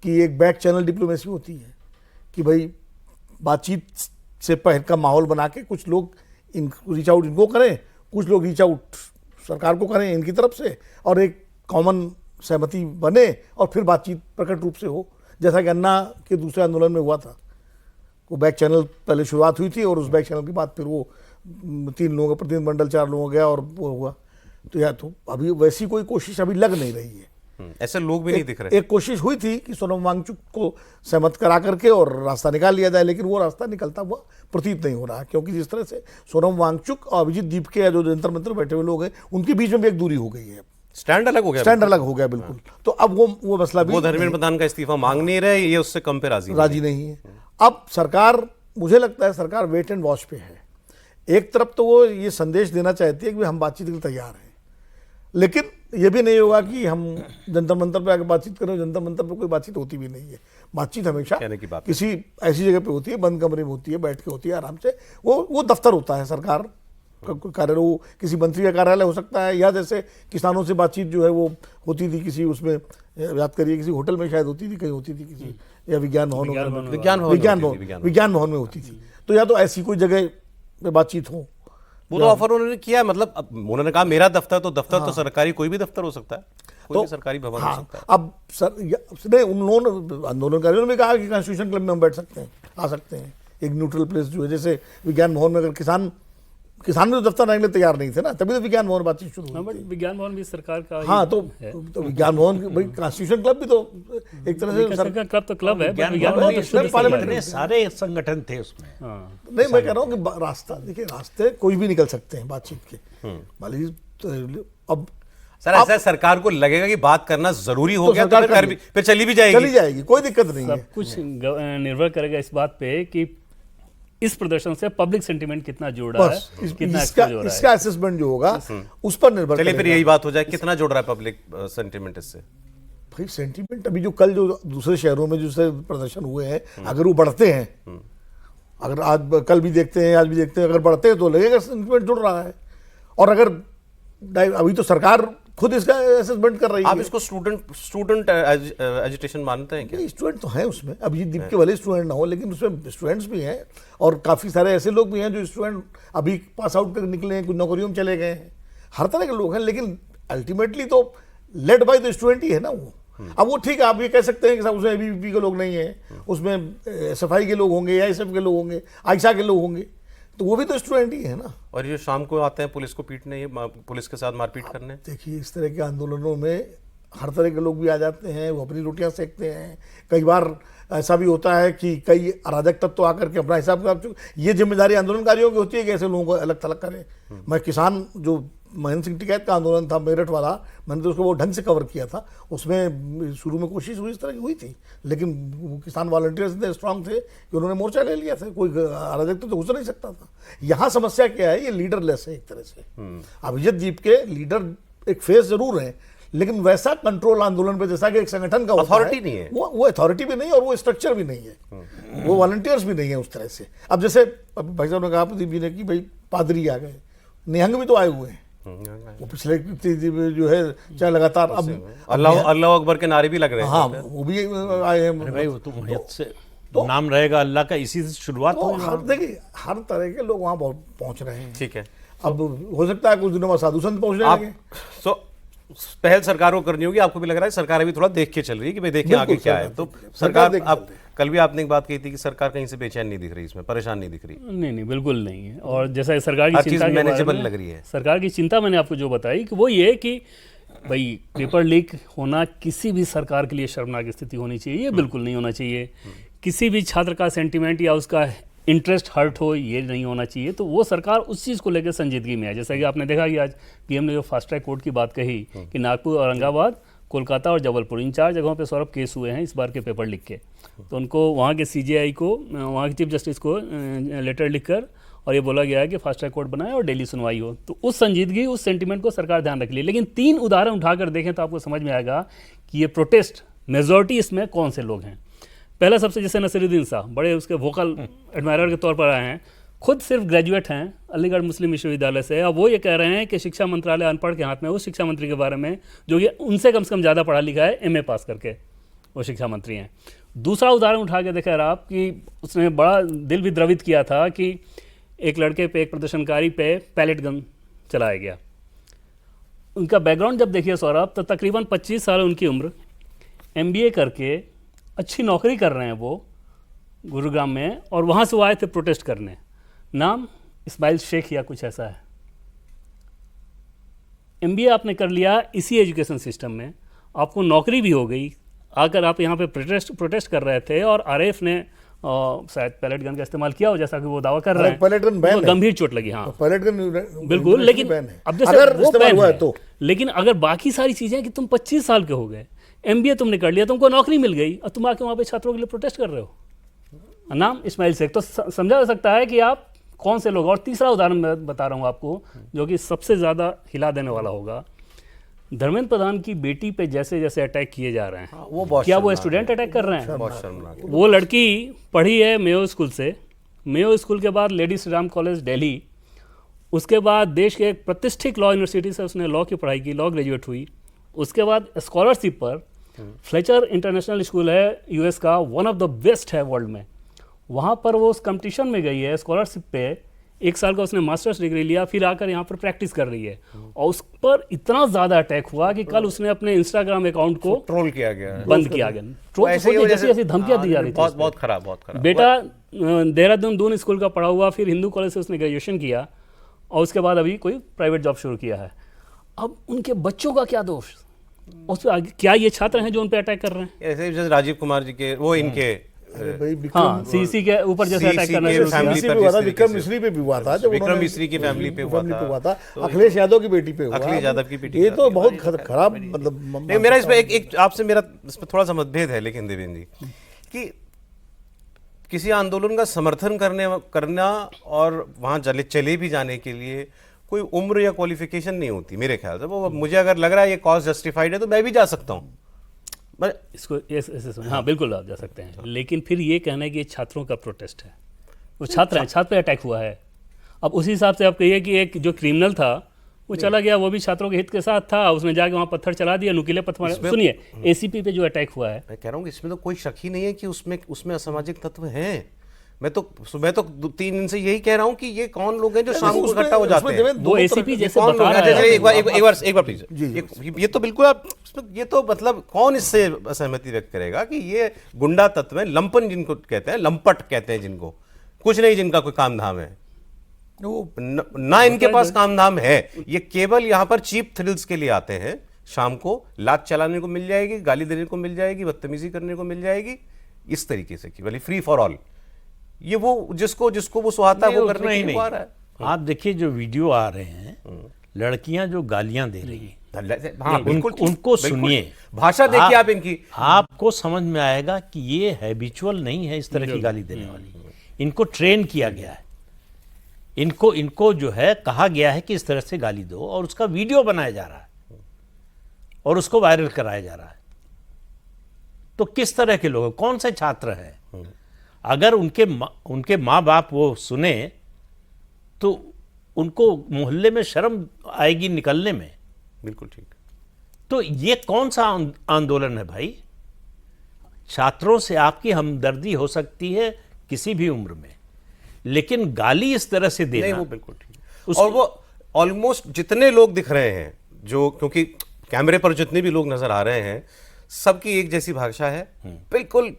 कि एक बैक चैनल डिप्लोमेसी होती है कि भाई बातचीत से पहले का माहौल बना के कुछ लोग रीच आउट इनको करें, कुछ लोग रीच आउट सरकार को करें इनकी तरफ से, और एक कॉमन सहमति बने और फिर बातचीत प्रकट रूप से हो, जैसा कि अन्ना के दूसरे आंदोलन में हुआ था। वो बैक चैनल पहले शुरुआत हुई थी और उस बैक चैनल के बाद फिर वो 3 लोगों का प्रतिनिधिमंडल 4 लोगों गया और वो हुआ। तो या तो अभी वैसी कोई कोशिश अभी लग नहीं रही है। ऐसे लोग भी नहीं दिख रहे। एक कोशिश हुई थी कि सोनम वांगचुक को सहमत करा करके और रास्ता निकाल लिया जाए, लेकिन वो रास्ता निकलता हुआ प्रतीत नहीं हो रहा, क्योंकि जिस तरह से सोनम वांगचुक और अभिजीत दीप के जो जंतर मंतर बैठे हुए लोग हैं, उनके बीच में भी एक दूरी हो गई है, स्टैंड अलग हो गया बिल्कुल। तो अब वो मसला भी, वो धर्मेंद्र प्रधान का इस्तीफा मांग नहीं रहे, ये उससे कम पे राजी नहीं है। अब सरकार, मुझे लगता है सरकार वेट एंड वॉच पे है। एक तरफ तो वो ये संदेश देना चाहती है कि हम बातचीत के लिए तैयार हैं, लेकिन ये भी नहीं होगा कि हम जंतर मंतर पे आकर बातचीत करें। जंतर मंतर पे कोई बातचीत होती भी नहीं है। बातचीत हमेशा किसी ऐसी जगह पे होती है, बंद कमरे में होती है, बैठ के होती है आराम से। वो दफ्तर होता है सरकार का, कोई कार्यालय, वो किसी मंत्री का कार्यालय हो सकता है, या जैसे किसानों से बातचीत जो है वो होती थी किसी उसमें, याद करिए किसी होटल में शायद होती थी, कहीं होती थी किसी या विज्ञान भवन विज्ञान भवन में विज्ञान भवन में होती थी। तो या तो ऐसी कोई जगह पे बातचीत हो। वो तो ऑफर उन्होंने किया है, मतलब अब उन्होंने कहा मेरा दफ्तर, तो दफ्तर तो सरकारी कोई भी दफ्तर हो सकता है, कोई भी सरकारी भवन हो सकता है। अब नहीं, उन लोगों आंदोलनकारियों ने भी कहा कि कॉन्स्टिट्यूशन क्लब में हम बैठ सकते हैं, आ सकते हैं, एक न्यूट्रल प्लेस जो है, जैसे विज्ञान भवन में अगर किसान भी तो दफ्तर रहने के लिए तैयार नहीं थे ना, तभी तो विज्ञान भवन बातचीत शुरू हुई। बट विज्ञान भवन भी सरकार का हाँ, तो विज्ञान भवन भाई कॉन्स्टिट्यूशन क्लब भी तो एक तरह से सरकार क्लब तो क्लब है, but विज्ञान विज्ञान भवन भवन में तो शुरू से पार्लियामेंट इतने सारे संगठन थे उसमें। नहीं, मैं कह रहा हूँ कि रास्ता देखिए, रास्ते कोई भी निकल सकते हैं बातचीत के। मान लीजिए तो अब सर ऐसा सरकार को लगेगा कि बात करना जरूरी हो गया, तो सरकार फिर कर भी, फिर चली भी जाएगी, कोई दिक्कत नहीं है। सब कुछ निर्भर करेगा इस बात पे कि इस प्रदर्शन से पब्लिक सेंटिमेंट कितना जुड़ रहा है, बस कितना इसका एक्सपोज हो रहा है। इसका असेसमेंट जो होगा उस पर निर्भर चलिए फिर करेगा। यही बात हो जाए, कितना जुड़ रहा है पब्लिक सेंटिमेंट इससे? भाई सेंटीमेंट अभी जो कल जो दूसरे शहरों में जो प्रदर्शन हुए हैं, अगर वो बढ़ते हैं, अगर आज कल भी देखते हैं, आज भी देखते हैं, अगर बढ़ते हैं तो लगेगा सेंटीमेंट जुड़ रहा है। और अगर अभी तो सरकार खुद इसका असेसमेंट कर रही है। आप इसको स्टूडेंट एजुटेशन मानते हैं क्या? स्टूडेंट तो हैं उसमें, अब ये दीप के भले स्टूडेंट ना हो, लेकिन उसमें स्टूडेंट्स भी हैं और काफ़ी सारे ऐसे लोग भी हैं जो स्टूडेंट अभी पास आउट कर निकले हैं, कुछ नौकरियों में चले गए हैं, हर तरह के लोग हैं। लेकिन अल्टीमेटली तो लेड बाय द स्टूडेंट ही है ना वो। अब वो ठीक है, आप ये कह सकते हैं कि साहब उसमें ABVP के लोग नहीं है, उसमें SFI के लोग होंगे, AISF के लोग होंगे, आयशा के लोग होंगे, तो वो भी तो स्टूडेंट ही है ना। और ये शाम को आते हैं पुलिस को पीटने, पुलिस के साथ मारपीट करने। देखिए, इस तरह के आंदोलनों में हर तरह के लोग भी आ जाते हैं, वो अपनी रोटियां सेकते हैं। कई बार ऐसा भी होता है कि कई अराजक तत्व आकर के अपना हिसाब किताब, ये जिम्मेदारी आंदोलनकारियों की होती है कि ऐसे लोगों को अलग थलग करें। मैं किसान जो महेंद्र सिंह टिकैत का आंदोलन था मेरठ वाला, मैंने तो उसको वो ढंग से कवर किया था। उसमें शुरू में कोशिश हुई इस तरह की हुई थी, लेकिन वो किसान वॉलंटियर्स इतने स्ट्रांग थे कि उन्होंने मोर्चा ले लिया था, कोई अराजक तो घुस नहीं सकता था। यहाँ समस्या क्या है, ये लीडरलेस है एक तरह से। अभिजीत दीप के लीडर एक फेस जरूर है, लेकिन वैसा कंट्रोल आंदोलन पे जैसा कि एक संगठन का अथॉरिटी नहीं है, वो अथॉरिटी भी नहीं है और वो स्ट्रक्चर भी नहीं है, वो वॉलंटियर्स भी नहीं है उस तरह से। अब जैसे भाई साहब ने कहा प्रदीप जी ने कि भाई पादरी आ गए, निहंग भी तो आए हुए हैं, वो पिछले जो है चाहे लगातार अब अल्लाह अकबर के नारे भी लग रहे हैं। हाँ, वो भी आए हैं। भाई वो तो मैयत से नाम रहेगा अल्लाह का, इसी से शुरुआत तो हुई। देखिए, हर तरह के लोग वहाँ पहुँच रहे हैं। ठीक है, अब हो सकता है कुछ दिनों में साधु संत पहुँचने आप लगे। सो पहल सरकार को करनी होगी। आपको भी लग रहा है सरकार अभी थोड़ा देख के चल रही है कि भाई देखिए आगे क्या है, तो सरकार आप कल भी आपने एक बात कही थी कि सरकार कहीं से बेचैन नहीं दिख रही, इसमें परेशान नहीं दिख रही। नहीं बिल्कुल नहीं है। और जैसा सरकार की हर चीज चिंता के बारे मैनेजेबल में, लग रही है। सरकार की चिंता मैंने आपको जो बताई कि वो ये कि भाई पेपर लीक होना किसी भी सरकार के लिए शर्मनाक स्थिति होनी चाहिए, ये बिल्कुल नहीं होना चाहिए। किसी भी छात्र का सेंटिमेंट या उसका इंटरेस्ट हर्ट हो, ये नहीं होना चाहिए। तो वो सरकार उस चीज़ को लेकर संजीदगी में है। जैसा कि आपने देखा कि आज PM ने जो फास्ट ट्रैक कोर्ट की बात कही कि नागपुर, औरंगाबाद, कोलकाता और जबलपुर, इन 4 जगहों पे सौरभ केस हुए हैं इस बार के पेपर लीक के। तो उनको वहाँ के CJI को, वहाँ के चीफ जस्टिस को लेटर लिखकर और ये बोला गया है कि फास्ट ट्रैक कोर्ट बनाए और डेली सुनवाई हो। तो उस संजीदगी, उस सेंटीमेंट को सरकार ध्यान रख ली। लेकिन 3 उदाहरण उठाकर देखें तो आपको समझ में आएगा कि ये प्रोटेस्ट मेजॉरिटी इसमें कौन से लोग हैं। पहला सबसे जैसे नसीरुद्दीन साहब, बड़े उसके वोकल एडमायरर के तौर पर आए हैं, खुद सिर्फ ग्रेजुएट हैं अलीगढ़ मुस्लिम विश्वविद्यालय से। अब वो ये कह रहे हैं कि शिक्षा मंत्रालय अनपढ़ के हाथ में, उस शिक्षा मंत्री के बारे में जो कि उनसे कम से कम ज़्यादा पढ़ा लिखा है, MA पास करके वो शिक्षा मंत्री हैं। दूसरा उदाहरण उठा के देखा आप कि उसने बड़ा दिल भी द्रवित किया था कि एक लड़के पे, एक प्रदर्शनकारी पे पैलेट गन चलाया गया। उनका बैकग्राउंड जब देखिए सौरभ, तो तकरीबन 25 साल उनकी उम्र, MBA करके अच्छी नौकरी कर रहे हैं वो गुरुग्राम में, और वहाँ से वो आए थे प्रोटेस्ट करने। नाम इस्माइल शेख या कुछ ऐसा है। MBA आपने कर लिया इसी एजुकेशन सिस्टम में, आपको नौकरी भी हो गई, आकर आप यहाँ पे प्रोटेस्ट कर रहे थे और RAF ने शायद पैलेट गन का इस्तेमाल किया हो, जैसा कि वो दावा कर रहे हैं। पैलेट गन बैन है, गंभीर चोट लगी। हाँ, पैलेट गन बिल्कुल। लेकिन अब जैसे अगर वो इस्तेमाल बैन हुआ है है, तो, लेकिन अगर बाकी सारी चीज़ें कि तुम 25 साल के हो गए, MBA तुमने कर लिया, तुमको नौकरी मिल गई, और तुम आके वहाँ पे छात्रों के लिए प्रोटेस्ट कर रहे हो। नाम इस्माइल शेख। तो समझा जा सकता है कि आप कौन से लोग। और तीसरा उदाहरण मैं बता रहा हूँ आपको, जो कि सबसे ज़्यादा हिला देने वाला होगा। धर्मेंद्र प्रधान की बेटी पे जैसे जैसे अटैक किए जा रहे हैं, क्या वो स्टूडेंट अटैक कर रहे हैं? बहुत शर्मनाक। वो लड़की पढ़ी है मेयो स्कूल से, मेयो स्कूल के बाद लेडी श्री राम कॉलेज दिल्ली, उसके बाद देश के एक प्रतिष्ठित लॉ यूनिवर्सिटी से उसने लॉ की पढ़ाई की, लॉ ग्रेजुएट हुई। उसके बाद स्कॉलरशिप पर फ्लेचर इंटरनेशनल स्कूल है यूएस का, वन ऑफ द बेस्ट है वर्ल्ड में। वहाँ पर वो उस कंपटीशन में गई है स्कॉलरशिप पे, 1 साल का उसने मास्टर्स डिग्री लिया, फिर आकर यहाँ पर प्रैक्टिस कर रही है। और उस पर इतना ज़्यादा अटैक हुआ कि कल उसने अपने इंस्टाग्राम अकाउंट को ट्रोल किया गया है। बंद किया गया। ट्रोल ऐसे ही होते वजह जैसी से- जैसी धमकियाँ दी जा रही थी बहुत उस बहुत पे। खराब, बहुत खराब। बेटा देहरादून दून स्कूल का पढ़ा हुआ, फिर हिंदू कॉलेज से उसने ग्रेजुएशन किया और उसके बाद अभी कोई प्राइवेट जॉब शुरू किया है। अब उनके बच्चों का क्या दोष? उस पे क्या ये छात्र हैं जो उन पे अटैक कर रहे हैं? ऐसे ही जैसे राजीव कुमार जी के वो इनके अरे भाई हाँ, सीसी के ऊपर जैसे CC अटैक करना के शुरू किया। family CC पर पे हुआ जिस था, तरीके विक्रम से- मिश्री पे भी हुआ था, जब विक्रम उन्होंने- मिश्री की फैमिली पे हुआ था। अखिलेश यादव की बेटी पे हुआ। अखिलेश यादव की बेटी ये पे तो बहुत खराब मतलब नहीं, मेरा इसमें एक आपसे मेरा इसमें थोड़ा सा मतभेद है, लेकिन देवेंद्र जी कि किसी आंदोलन का समर्थन करना और वहाँ चले भी जाने के लिए कोई उम्र या क्वालिफिकेशन नहीं होती मेरे ख्याल से। वो मुझे अगर लग रहा है ये कॉज जस्टिफाइड है तो मैं भी जा सकता हूँ। इसको ऐसे सुनिए, हाँ बिल्कुल आप जा सकते हैं, लेकिन फिर ये कहना है कि ये छात्रों का प्रोटेस्ट है, वो छात्र हैं, छात्र पे अटैक हुआ है। अब उसी हिसाब से आप कहिए कि एक जो क्रिमिनल था वो चला गया, वो भी छात्रों के हित के साथ था, उसने जाके वहाँ पत्थर चला दिया, नुकीले पत्थर मारे। सुनिए, एसीपी पे जो अटैक हुआ है, मैं कह रहा हूँ कि इसमें तो कोई शक ही नहीं है कि उसमें असामाजिक तत्व हैं। मैं तो 3 दिन से यही कह रहा हूँ कि ये कौन लोग हैं जो शाम को इकट्ठा हो जाते हैं। वो एसीपी जैसे कौन बता लोग हैं? रहा है। एक बार प्लीज। ये तो बिल्कुल आप ये तो मतलब कौन इससे असहमति व्यक्त करेगा कि ये गुंडा तत्व है, लंपन जिनको कहते हैं, लंपट कहते हैं जिनको, कुछ नहीं जिनका कोई काम धाम है, ना इनके पास काम धाम है, ये केवल यहाँ पर चीप थ्रिल्स के लिए आते हैं। शाम को लात चलाने को मिल जाएगी, गाली देने को मिल जाएगी, बदतमीजी करने को मिल जाएगी, इस तरीके से केवल फ्री फॉर ऑल। ये वो जिसको वो सुहाता है वो करने के लिए आ रहा है। आप देखिए जो वीडियो आ रहे हैं, लड़कियां जो गालियां दे रही हैं, हाँ, बिल्कुल ठीक, उनको बिल्कुल। सुनिए, भाषा देखिए आप इनकी, आपको समझ में आएगा कि ये हैबिचुअल नहीं है इस तरह की गाली देने वाली। इनको ट्रेन किया गया है, इनको जो है कहा गया है कि इस तरह से गाली दो, और उसका वीडियो बनाया जा रहा है और उसको वायरल कराया जा रहा है। तो किस तरह के लोग, कौन से छात्र हैं? अगर उनके माँ बाप वो सुने तो उनको मोहल्ले में शर्म आएगी निकलने में। बिल्कुल ठीक। तो ये कौन सा आंदोलन है भाई? छात्रों से आपकी हमदर्दी हो सकती है किसी भी उम्र में, लेकिन गाली इस तरह से देना, नहीं वो बिल्कुल ठीक। और वो ऑलमोस्ट जितने लोग दिख रहे हैं, जो क्योंकि कैमरे पर जितने भी लोग नजर आ रहे हैं, सबकी एक जैसी भाषा है, बिल्कुल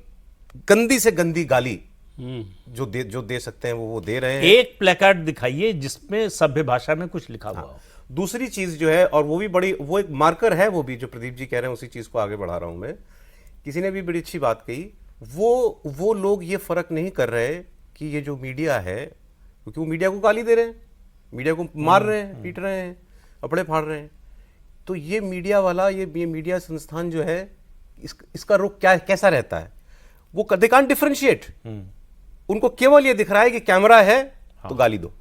गंदी से गंदी गाली जो दे सकते हैं वो दे रहे हैं। एक प्लेकार्ड दिखाइए जिसमें सभ्य भाषा में कुछ लिखा हुआ हो। दूसरी चीज जो है, और वो भी बड़ी, वो एक मार्कर है, वो भी जो प्रदीप जी कह रहे हैं उसी चीज को आगे बढ़ा रहा हूं मैं। किसी ने भी बड़ी अच्छी बात कही, वो लोग ये फर्क नहीं कर रहे कि ये जो मीडिया है, क्योंकि वो मीडिया को गाली दे रहे हैं, मीडिया को मार रहे हैं, पीट रहे हैं, कपड़े फाड़ रहे हैं, तो ये मीडिया वाला, ये मीडिया संस्थान जो है, इसका रुख कैसा रहता है? वो दे कांट डिफरेंशिएट। उनको केवल ये दिख रहा है कि कैमरा है तो गाली दो,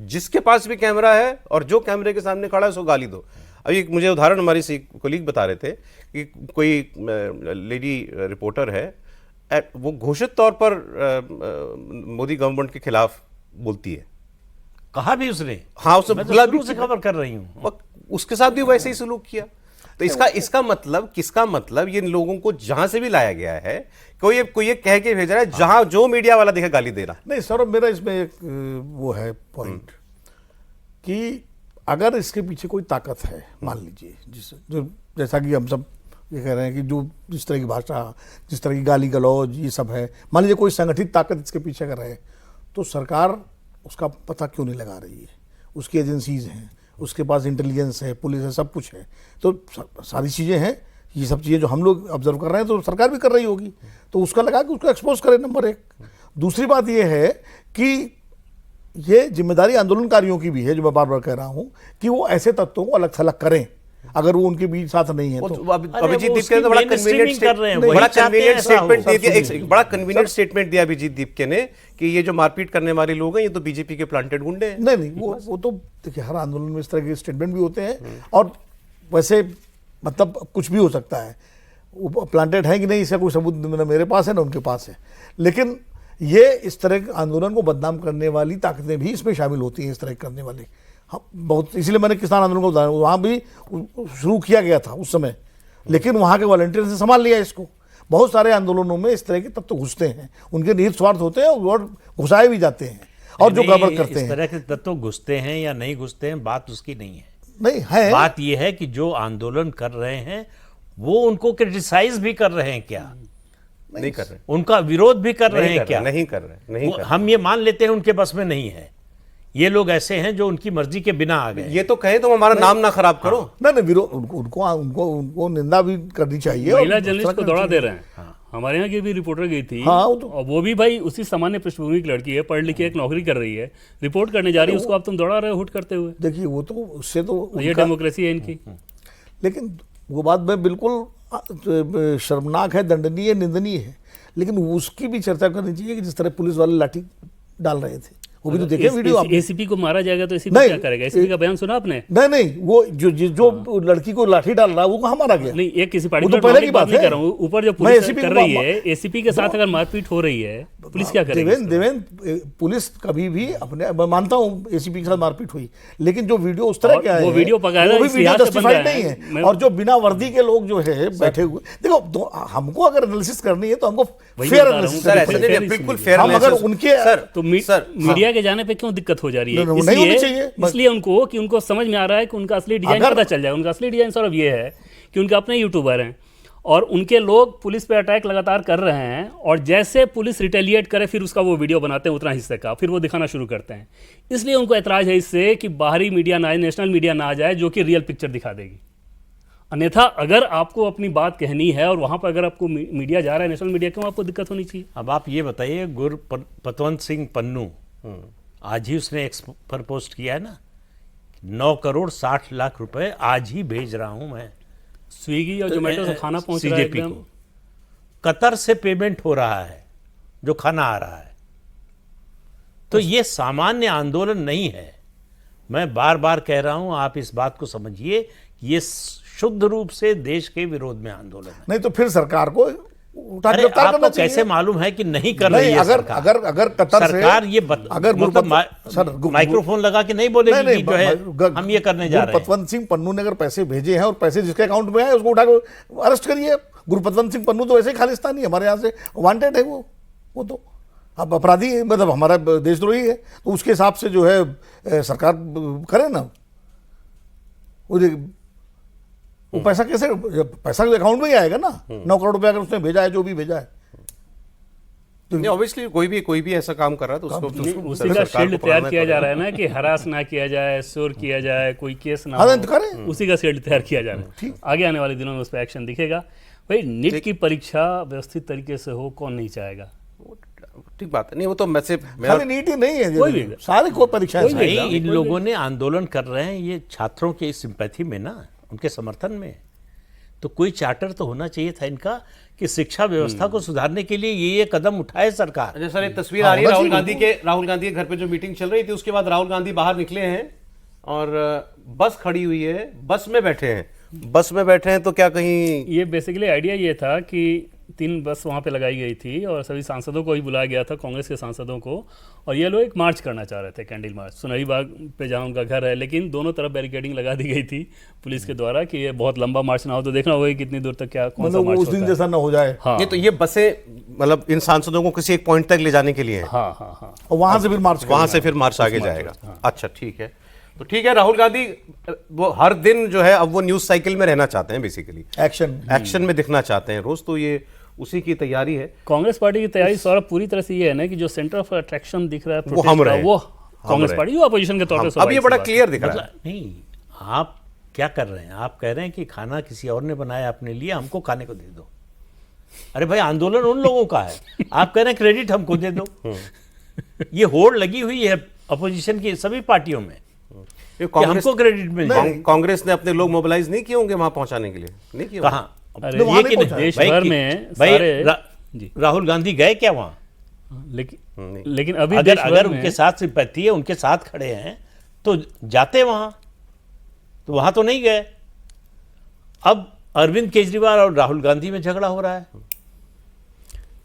जिसके पास भी कैमरा है और जो कैमरे के सामने खड़ा है उसको गाली दो। अभी एक मुझे उदाहरण हमारी सी कोलीग बता रहे थे कि कोई लेडी रिपोर्टर है, वो घोषित तौर पर मोदी गवर्नमेंट के खिलाफ बोलती है। कहा भी उसने, हाँ, उसने मैं तो बुला शुरू भी से खबर कर रही हूँ। उसके साथ भी वैसे ही सलूक किया। तो किसका मतलब ये लोगों को जहां से भी लाया गया है, कोई ये कह के भेज रहा है जहां जो मीडिया वाला दिखे गाली दे रहा। नहीं सौरभ, मेरा इसमें एक वो है पॉइंट कि अगर इसके पीछे कोई ताकत है, मान लीजिए जैसा कि हम सब ये कह रहे हैं कि जो जिस तरह की भाषा, जिस तरह की गाली गलौज ये सब है, मान लीजिए कोई संगठित ताकत इसके पीछे कर रहे हैं, तो सरकार उसका पता क्यों नहीं लगा रही है? उसकी एजेंसीज हैं, उसके पास इंटेलिजेंस है, पुलिस है, सब कुछ है, तो सारी चीज़ें हैं। ये सब चीज़ें जो हम लोग ऑब्जर्व कर रहे हैं तो सरकार भी कर रही होगी, तो उसका लगा कि उसको एक्सपोज करें, नंबर 1। दूसरी बात ये है कि ये जिम्मेदारी आंदोलनकारियों की भी है, जो मैं बार बार कह रहा हूँ, कि वो ऐसे तत्वों को अलग थलग करें अगर वो उनके बीच साथ नहीं है तो। अभिजीत दीपके ने बड़ा कन्वीनियंट स्टेटमेंट दिया अभिजीत दीपके ने कि ये जो मारपीट करने वाले लोग हैं ये तो बीजेपी के प्लांटेड गुंडे हैं। नहीं, वो तो देखिए हर आंदोलन में इस तरह के स्टेटमेंट भी होते हैं, और वैसे मतलब कुछ भी हो सकता है। वो प्लांटेड है कि नहीं इसका कोई सबूत मेरे पास है ना उनके पास है, लेकिन ये इस तरह के आंदोलन को बदनाम करने वाली ताकतें भी इसमें शामिल होती हैं, इस तरह करने वाली। हाँ, बहुत, इसलिए मैंने किसान आंदोलन का उदाहरण, वहाँ भी शुरू किया गया था उस समय, लेकिन वहाँ के वॉलंटियर ने संभाल लिया इसको। बहुत सारे आंदोलनों में इस तरह के तत्व घुसते हैं, उनके निहित स्वार्थ होते हैं और घुसाए भी जाते हैं और जो गड़बड़ करते इस हैं। तरह के तत्व घुसते हैं या नहीं घुसते हैं, बात उसकी नहीं है। नहीं है, बात यह है कि जो आंदोलन कर रहे हैं वो उनको क्रिटिसाइज भी कर रहे हैं क्या, नहीं कर रहे, उनका विरोध भी कर रहे नहीं हैं कर क्या? रहे, नहीं कर रहे, नहीं वो कर हम ये मान लेते हैं उनके बस में नहीं है। ये लोग ऐसे हैं जो उनकी मर्जी के बिना आ गए। रहे। ये तो कहे तो हमारा नाम ना खराब करो। नहीं विरोध, उनको निंदा भी करनी चाहिए। महिला और जर्नलिस्ट को दौड़ा दे रहे हैं। हमारे यहाँ की भी रिपोर्टर गई थी, हाँ, वो तो- और वो भी भाई उसी सामान्य पृष्ठभूमि की लड़की है, पढ़ लिख के एक नौकरी कर रही है, रिपोर्ट करने जा रही है, उसको आप तुम दौड़ा रहे हो हुट करते हुए। देखिए वो तो उससे तो ये उनका- डेमोक्रेसी है इनकी। लेकिन वो बात में बिल्कुल शर्मनाक है, दंडनीय, निंदनीय है, लेकिन उसकी भी चर्चा करनी चाहिए कि जिस तरह पुलिस वाले लाठी डाल रहे थे, वो भी तो देखे वीडियो आपने। एसीपी को मारा जाएगा तो एसीपी नहीं, क्या करेगा? एसीपी का बयान सुना आपने? नहीं वो जो लड़की को लाठी डाल रहा है वो कहाँ मारा गया? नहीं, एक किसी वो तो पार्टिकुलर पहले मामले की की बात बात नहीं है। कर रहा हूँ। ऊपर जो मैं पुलिस ACP कर को रही है, एसीपी के साथ अगर मारपीट हो रही है, पुलिस क्या करेगी? देवेंद्र पुलिस कभी भी अपने, मैं मानता हूँ एसीपी के साथ मारपीट हुई, लेकिन जो वीडियो उस तरह और के आए वो हैं, वीडियो पका है ना, वो भी इस वीडियो लिहाज से बन जस्टिफाइड रहा नहीं है। है। और जो बिना वर्दी के लोग जो है बैठे हुए, देखो हमको अगर एनालिसिस करनी है तो हमको वही फेयर बता रहा हूँ। एनालिसिस सर ऐसे करनी नहीं, पड़ेगी। बिल्कुल फेयर हम अगर analysis- उनके- सर तो सर मीडिया के जाने पे क्यों दिक्कत हो जा रही है? नहीं, नहीं होनी चाहिए। इसलिए उनको कि उनको समझ में आ रहा है कि उनका असली डिजाइन अगर- पता चल जाए। उनका असली डिजाइन सौरभ ये है कि उनके अपने यूट्यूबर हैं और उनके लोग पुलिस पे अटैक लगातार कर रहे हैं, और जैसे पुलिस रिटेलिएट करे फिर उसका वो वीडियो बनाते हैं उतना हिस्से का, फिर वो दिखाना शुरू करते हैं। इसलिए उनको ऐतराज है इससे कि बाहरी मीडिया ना आए, नेशनल मीडिया ना आ जाए जो कि रियल पिक्चर दिखा देगी। अन्यथा अगर आपको अपनी बात कहनी है और वहां पर अगर आपको मीडिया जा रहा है, नेशनल मीडिया, क्यों आपको दिक्कत होनी चाहिए? अब आप ये बताइए, पतवंत सिंह पन्नू आज ही उसने एक्स पर पोस्ट किया है ना, 9 करोड़ 60 लाख रुपए आज ही भेज रहा हूं मैं स्विगी और जोमेटो से खाना पहुंच रहा है सीजेपी एकदम। को। कतर से पेमेंट हो रहा है जो खाना आ रहा है। तो ये सामान्य आंदोलन नहीं है। मैं बार बार कह रहा हूं, आप इस बात को समझिए, ये शुद्ध रूप से देश के विरोध में आंदोलन है। नहीं तो फिर सरकार को उठा अरे गिरफ्तार आपको करना कैसे चाहिए। मालूम है कि नहीं कर नहीं, रही है अगर सरकार? अगर अगर कतर से सरकार ये अगर माइक्रोफोन लगा के नहीं बोलेगी कि जो है हम ये करने जा रहे हैं। गुरपतवंत सिंह पन्नू ने अगर पैसे भेजे हैं और पैसे जिसके अकाउंट में आए उसको उठा के अरेस्ट करिए। गुरपतवंत सिंह पन्नू तो वैसे ही खालिस्तानी है, हमारे यहाँ से वांटेड है वो तो अब अपराधी है, मतलब हमारा देशद्रोही है, तो उसके हिसाब से जो है सरकार करे ना। वो पैसा कैसे, पैसा अकाउंट में ही आएगा ना। 9 करोड़ रुपया अगर उसने भेजा है, जो भी भेजा है, नहीं, ऑब्वियसली कोई भी ऐसा काम कर रहा है तो उसको उसी का सरकार शील्ड को तैयार पकड़ना किया जा पड़ेगा। रहा है ना, कि हरास ना किया जाए, शोर किया जाए, कोई केस ना हाँ, हो, तो करें। उसी का शील्ड तैयार किया जा रहा है। आगे आने वाले दिनों में उस पर एक्शन दिखेगा। भाई नीट की परीक्षा व्यवस्थित तरीके से हो, कौन नहीं चाहेगा? ठीक बात है। नहीं वो तो मैसेज खाली नीट ही नहीं कोई है, भी। सारी कोई परीक्षाएं कोई भी। नहीं, इन लोगों ने आंदोलन कर रहे हैं ये छात्रों के सिंपैथी में ना, उनके समर्थन में। तो कोई चार्टर तो होना चाहिए था इनका कि शिक्षा व्यवस्था को सुधारने के लिए ये कदम उठाए सरकार। अच्छा सर, एक तस्वीर आ रही है राहुल गांधी के घर पे जो मीटिंग चल रही थी, उसके बाद राहुल गांधी बाहर निकले हैं और बस खड़ी हुई है, बस में बैठे हैं। तो क्या कहीं ये बेसिकली आइडिया ये था कि 3 बस वहाँ पे लगाई गई थी और सभी सांसदों को ही बुलाया गया था, कांग्रेस के सांसदों को, और ये लोग एक मार्च करना चाह रहे थे, कैंडल मार्च, सुनहरी बाग पे जहाँ उनका घर है। लेकिन दोनों तरफ बैरिकेडिंग लगा दी गई थी पुलिस के द्वारा कि ये बहुत लंबा मार्च ना हो। तो देखना होगा कि कितनी दूर तक क्या कौन सा मतलब वो मार्च उस दिन होता है। जैसा ना हो जाए। हाँ ये बसें मतलब इन सांसदों को किसी एक पॉइंट तक ले जाने के लिए है, हाँ हाँ हाँ। और वहां से फिर मार्च वहां से फिर मार्च आगे जाएगा। अच्छा ठीक है, तो ठीक है। राहुल गांधी वो हर दिन जो है अब वो न्यूज साइकिल में रहना चाहते हैं, बेसिकली एक्शन में दिखना चाहते हैं रोज, तो ये उसी की तैयारी है। कांग्रेस पार्टी की तैयारी सौरभ पूरी तरह से ये है ना कि जो सेंटर ऑफ अट्रैक्शन दिख रहा है वो हम protest का, रहे। वो हम कांग्रेस रहे। पार्टी, जो अपोजिशन के तौर पे अब स्वाभाविक ये सी बड़ा बात है। क्लियर दिख रहा है। मतलब नहीं, आप क्या कर रहे हैं? आप कह रहे हैं कि खाना किसी और ने बनाया अपने लिए, हमको खाने को दे दो। अरे भाई, आंदोलन उन लोगों का है, आप कह रहे हैं क्रेडिट हमको दे दो। ये होड़ लगी हुई है अपोजिशन की सभी पार्टियों में ये कि हमको क्रेडिट मिल जाए। कांग्रेस ने अपने लोग मोबिलाइज नहीं किए होंगे वहां पहुंचाने के लिए? नहीं किए होंगे। कहाँ? अरे वहाँ ये नहीं कि पहुंचा। देश भाई भर कि- में भाई सारे जी, राहुल गांधी गए क्या वहां? लेकिन अभी अगर देश भर अगर में उनके साथ सिंपैथी है, उनके साथ खड़े हैं, तो जाते वहां, तो वहां तो नहीं गए। अब अरविंद केजरीवाल और राहुल गांधी में झगड़ा हो रहा है,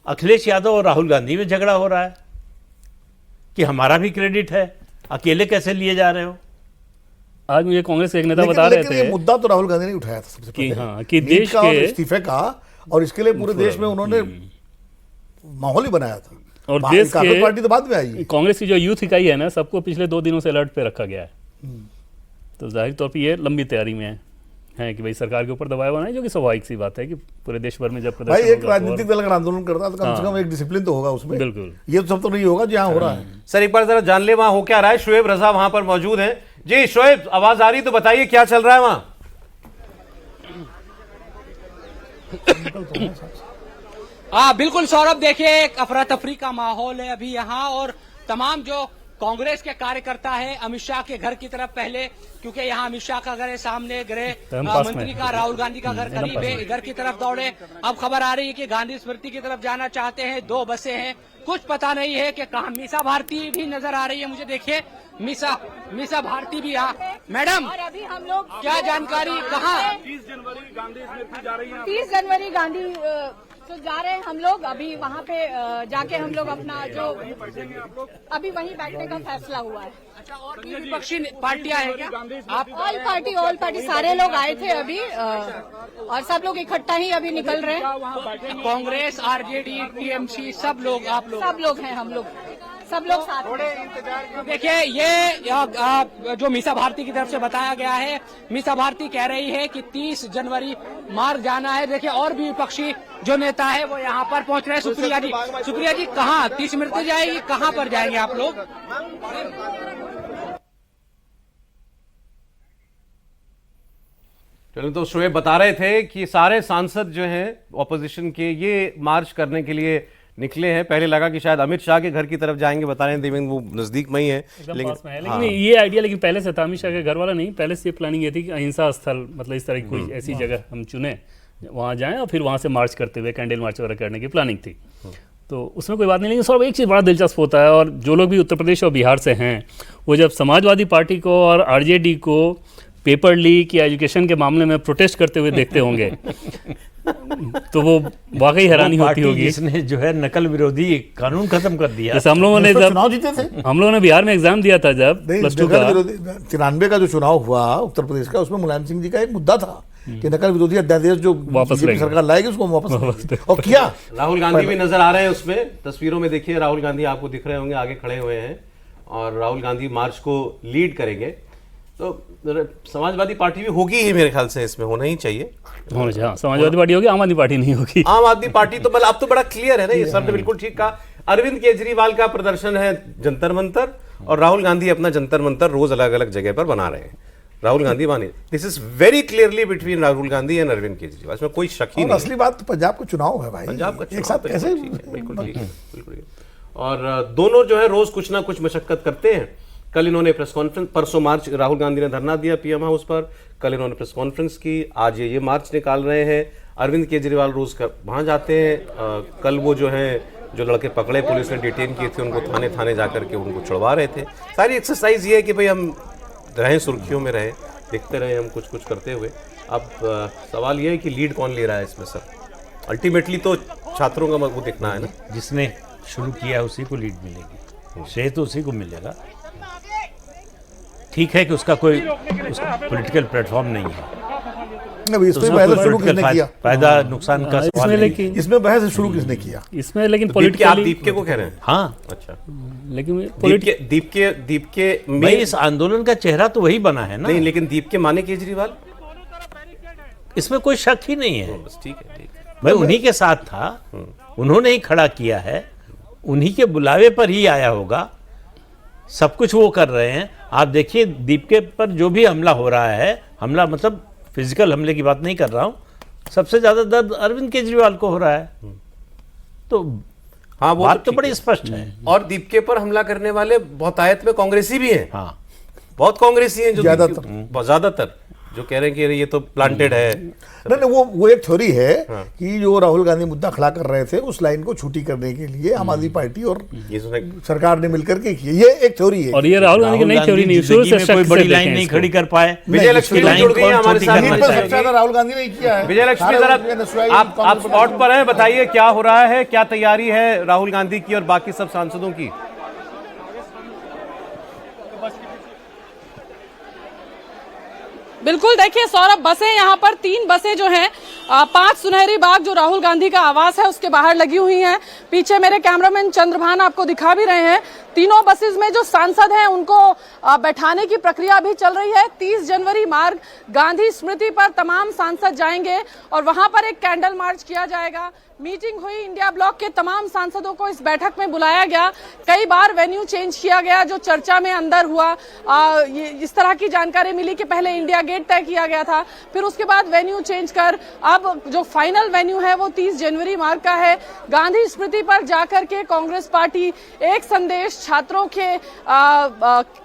अखिलेश यादव और राहुल गांधी में झगड़ा हो रहा है कि हमारा भी क्रेडिट है, अकेले कैसे लिए जा रहे हो। आज मुझे कांग्रेस के एक नेता लेकिन बता रहे लेकिन थे ये मुद्दा तो राहुल गांधी ने उठाया था सबसे कि पहले हाँ, कि नीट देश का और के- इस्तीफे का, और इसके लिए पूरे देश में उन्होंने माहौल ही बनाया था। और देश कांग्रेस के- पार्टी तो बाद में आई है। कांग्रेस की जो यूथ इकाई है ना, सबको पिछले 2 दिनों से अलर्ट पे रखा गया है। तो जाहिर तौर पे ये लंबी तैयारी में है कि भाई सरकार के ऊपर दबाव बनाए, जो कि स्वाभाविक सी बात है कि पूरे देश भर में जब भाई प्रदर्शन एक होगा तो और- राजनीतिक दल अगर आंदोलन करता है तो कम से कम एक डिसिप्लिन तो होगा उसमें। बिल्कुल। ये तो सब तो नहीं होगा जो यहाँ हो रहा है। सर एक बार जरा जान ले वहां हो क्या रहा है। शोएब रजा वहां पर मौजूद है। जी शोएब, आवाज आ रही तो बताइए क्या चल रहा है वहां। बिल्कुल सौरभ, देखिए एक अफरा तफरी का माहौल है अभी यहाँ, और तमाम जो कांग्रेस के कार्यकर्ता है अमित शाह के घर की तरफ पहले, क्योंकि यहाँ अमित शाह का घर है सामने, गृह पास में। मंत्री का राहुल गांधी का घर करीब है, इधर की तरफ दौड़े। अब खबर आ रही है कि गांधी स्मृति की तरफ जाना चाहते हैं, 2 बसें हैं, कुछ पता नहीं है कि कहाँ। मीसा भारती भी नजर आ रही है मुझे, देखिए मीसा भारती भी यहाँ। मैडम, और अभी हम लोग क्या जानकारी, कहाँ? 30 जनवरी गांधी तो जा रहे हैं हम लोग। अभी वहाँ पे जाके हम लोग अपना जो अभी वहीं बैठने का फैसला हुआ है। अच्छा, और भी विपक्षी पार्टियां हैं क्या? आप ऑल पार्टी सारे लोग आए थे अभी, और सब लोग इकट्ठा ही अभी निकल रहे हैं। कांग्रेस, आरजेडी, टीएमसी, सब लोग, आप लोग? सब लोग हैं, हम लोग सब लोग साथ में। देखिए ये जो मीसा भारती की तरफ से बताया गया है, मीसा भारती कह रही है कि 30 जनवरी मार्ग जाना है। देखिए और भी विपक्षी जो नेता है वो यहाँ पर पहुंच रहे हैं। सुप्रिया जी कहाँ 30 स्मृति जाएगी, कहाँ पर जाएंगे आप लोग? चलो, तो शोएब बता रहे थे कि सारे सांसद जो हैं ऑपोजिशन के ये मार्च करने के लिए निकले हैं। पहले लगा कि शायद अमित शाह के घर की तरफ जाएंगे, बता रहे हैं देवेंद्र वो नजदीक में ही है, लेकिन पास में है। लेकिन ये आइडिया लेकिन पहले से था, अमित शाह के घर वाला नहीं। पहले से प्लानिंग ये थी कि अहिंसा स्थल, मतलब इस तरह की कोई ऐसी जगह हम चुने, वहाँ जाएं और फिर वहाँ से मार्च करते हुए कैंडल मार्च वगैरह करने की प्लानिंग थी। तो उसमें कोई बात नहीं। लेकिन सर एक चीज़ बड़ा दिलचस्प होता है, और जो लोग भी उत्तर प्रदेश और बिहार से हैं, वो जब समाजवादी पार्टी को और आरजेडी को पेपर लीक या एजुकेशन के मामले में प्रोटेस्ट करते हुए देखते होंगे तो वो वाकई हैरानी होती होगी। जिसने जो है नकल विरोधी कानून खत्म कर दिया। जैसे हम लोगों ने तो जब चुनाव जीते थे। हम लोगों ने बिहार में एग्जाम दिया था, जब +2 का 93 का जो चुनाव हुआ उत्तर प्रदेश का, उसमें मुलायम सिंह जी का एक मुद्दा था कि नकल विरोधी अध्यादेश जो वापस बीजेपी लेंगे। सरकार लाएगी उसको वापस लेंगे। और किया। राहुल गांधी भी नजर आ रहे हैं उसमें, तस्वीरों में देखिए राहुल गांधी आपको दिख रहे होंगे, आगे खड़े हुए हैं और राहुल गांधी मार्च को लीड करेंगे। तो समाजवादी पार्टी भी होगी ही मेरे ख्याल से, इसमें होना ही चाहिए। हाँ, समाजवादी पार्टी होगी, आम आदमी पार्टी नहीं होगी। आम आदमी पार्टी तो अब तो बड़ा क्लियर है ना, ये सर ने बिल्कुल ठीक कहा। अरविंद केजरीवाल का प्रदर्शन है जंतर मंतर, और राहुल गांधी अपना जंतर मंतर रोज अलग अलग जगह पर बना रहे हैं। राहुल गांधी माने this is very clearly between Rahul Gandhi and Arvind Kejriwal, इसमें कोई शक ही और नहीं। असली बात तो पंजाब का चुनाव है भाई, पंजाब का एक साथ चुनाव कैसे बिल्कुल ठीक है, बिल्कुल ठीक है, बिल्कुल ठीक है। और दोनों जो है रोज कुछ ना कुछ मशक्कत करते हैं। कल इन्होंने प्रेस कॉन्फ्रेंस, परसों मार्च राहुल गांधी ने धरना दिया पीएम हाउस पर, कल इन्होंने प्रेस कॉन्फ्रेंस की, आज ये मार्च निकाल रहे हैं। अरविंद केजरीवाल रोज वहां जाते हैं। कल वो जो है जो लड़के पकड़े पुलिस ने डिटेन किए थे उनको थाने थाने जाकर के उनको छुड़वा रहे थे। सारी एक्सरसाइज ये है कि भाई हम रहें, सुर्खियों में रहें, देखते रहे हम कुछ कुछ करते हुए। अब सवाल ये है कि लीड कौन ले रहा है इसमें सर? अल्टीमेटली तो छात्रों का वो देखना है ना। जिसने शुरू किया उसी को लीड मिलेगी, श्रेय तो उसी को मिलेगा। ठीक है कि उसका कोई पॉलिटिकल प्लेटफॉर्म नहीं है, अभी इसमें बहस शुरू किसने किया? फायदा नुकसान का सवाल इसमें नहीं है। लेकिन इसमें बहस शुरू किसने किया? इसमें लेकिन तो दीप के, आप पॉलिटिकली, दीप के को कह रहे हैं? हाँ अच्छा, लेकिन दीप के भाई इस आंदोलन का चेहरा तो वही बना है ना। नहीं, लेकिन दीप के माने केजरीवाल, इसमें कोई शक ही नहीं है। बस ठीक है, ठीक है। भाई उन्हीं के साथ था, उन्होंने ही खड़ा किया है, उन्हीं के बुलावे पर ही आया होगा, सब कुछ वो कर रहे हैं। आप देखिए दीपके पर जो भी हमला हो रहा है, हमला मतलब फिजिकल हमले की बात नहीं कर रहा हूं, सबसे ज्यादा दर्द अरविंद केजरीवाल को हो रहा है। तो हाँ, वो बात तो ठीक बड़ी है। स्पष्ट है। और दीपके पर हमला करने वाले बहुतायत में कांग्रेसी भी हैं। हाँ, बहुत कांग्रेसी हैं जो ज्यादातर जो कह रहे हैं कि ये तो प्लांटेड है। नहीं, वो एक थ्योरी है कि जो राहुल गांधी मुद्दा खड़ा कर रहे थे उस लाइन को छुट्टी करने के लिए आम आदमी पार्टी और ये सुने सरकार ने मिलकर के की, ये एक थ्योरी है। और ये राहुल गांधी की नई थ्योरी नहीं, शुरू से जिंदगी में कोई शक से बड़ी लाइन देखें नहीं इसको। खड़ी कर पाए। विजय लक्ष्मी लाइन जुड़ गई है कौन हमारे छोटी साथ। करना नीट पर सबसे चाहेगी? ज्यादा राहुल गांधी ने किया है। विजय लक्ष्मी सारे जरा NSY आप स्पॉट पर हैं, बताइए क्या हो रहा है, क्या तैयारी है राहुल गांधी की और बाकी सब सांसदों की? बिल्कुल, देखिए सौरभ, बसें यहाँ पर 3 बसें जो हैं 5 सुनहरी बाग जो राहुल गांधी का आवास है उसके बाहर लगी हुई हैं। पीछे मेरे कैमरामैन चंद्रभान आपको दिखा भी रहे हैं। तीनों बसेस में जो सांसद हैं उनको बैठाने की प्रक्रिया अभी चल रही है। 30 जनवरी मार्ग गांधी स्मृति पर तमाम सांसद जाएंगे और वहां पर एक कैंडल मार्च किया जाएगा। मीटिंग हुई, इंडिया ब्लॉक के तमाम सांसदों को इस बैठक में बुलाया गया। कई बार वेन्यू चेंज किया गया जो चर्चा में अंदर हुआ। इस तरह की जानकारी मिली कि पहले इंडिया गेट तय किया गया था, फिर उसके बाद वेन्यू चेंज कर अब जो फाइनल वेन्यू है वो 30 जनवरी मार्ग का है। गांधी स्मृति पर जाकर के कांग्रेस पार्टी एक संदेश छात्रों के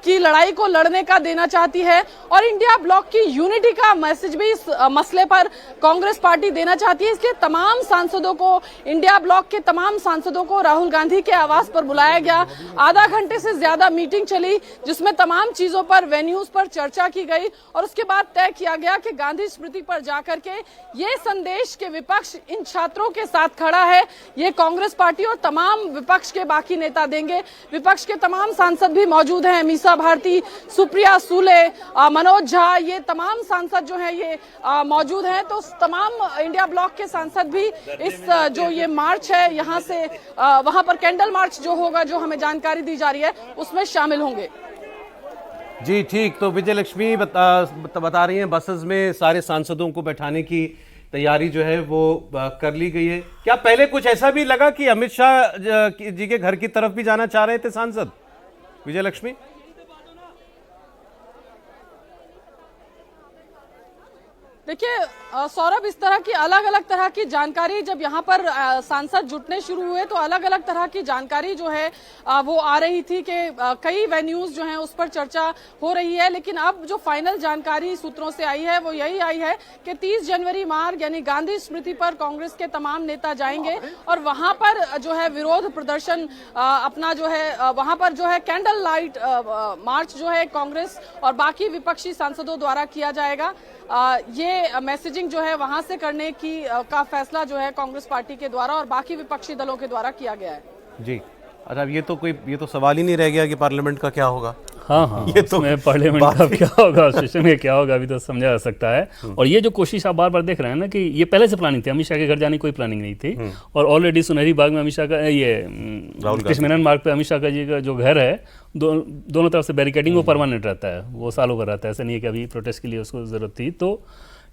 की लड़ाई को लड़ने का देना चाहती है और इंडिया ब्लॉक की यूनिटी का मैसेज भी इस मसले पर कांग्रेस पार्टी देना चाहती है। इसलिए तमाम सांसदों को, इंडिया ब्लॉक के तमाम सांसदों को राहुल गांधी के आवास पर बुलाया गया। आधा घंटे से ज्यादा मीटिंग चली जिसमें तमाम चीजों पर, वेन्यूज पर चर्चा की गई और उसके बाद तय किया गया कि गांधी स्मृति पर जाकर के ये संदेश के विपक्ष इन छात्रों के साथ खड़ा है, ये कांग्रेस पार्टी और तमाम विपक्ष के बाकी नेता देंगे। विपक्ष के तमाम सांसद भी मौजूद हैं, मीसा भारती, सुप्रिया सुले, मनोज झा, ये तमाम सांसद जो हैं ये मौजूद हैं। तो तमाम इंडिया ब्लॉक के सांसद भी इस जो ये मार्च है यहाँ से वहां पर कैंडल मार्च जो होगा, जो हमें जानकारी दी जा रही है, उसमें शामिल होंगे। जी ठीक, तो विजय लक्ष्मी बता रही हैं बसेस में सारे सांसदों को बैठाने की तैयारी जो है वो कर ली गई है। क्या पहले कुछ ऐसा भी लगा कि अमित शाह जी के घर की तरफ भी जाना चाह रहे थे सांसद? विजय लक्ष्मी, देखिए सौरभ, इस तरह की अलग अलग तरह की जानकारी जब यहाँ पर सांसद जुटने शुरू हुए तो अलग अलग तरह की जानकारी जो है वो आ रही थी कि कई वेन्यूज जो हैं उस पर चर्चा हो रही है। लेकिन अब जो फाइनल जानकारी सूत्रों से आई है वो यही आई है कि 30 जनवरी मार्ग यानी गांधी स्मृति पर कांग्रेस के तमाम नेता जाएंगे और वहां पर जो है विरोध प्रदर्शन अपना जो है वहां पर जो है कैंडल लाइट मार्च जो है कांग्रेस और बाकी विपक्षी सांसदों द्वारा किया जाएगा। ये मैसेजिंग जो है वहां से करने की का फैसला जो है कांग्रेस पार्टी के द्वारा और बाकी विपक्षी दलों के द्वारा किया गया है। जी अच्छा, ये तो सवाल ही नहीं रह गया कि पार्लियामेंट का क्या होगा। हाँ, ये तो पार्लियामेंट का क्या होगा, सेशन में क्या होगा, अभी तो समझा जा सकता है। और ये जो कोशिश आप बार बार देख रहे हैं ना कि ये पहले से प्लानिंग थी, अमित शाह के घर जाने की कोई प्लानिंग नहीं थी और ऑलरेडी सुनहरी बाग में अमित शाह का ये कृष्ण मार्ग पे अमित शाह जी का जो घर है दोनों तरफ से बैरिकेडिंग वो परमानेंट रहता है, वो सालों का रहता है, ऐसा नहीं है कि अभी प्रोटेस्ट के लिए उसको जरूरत थी। तो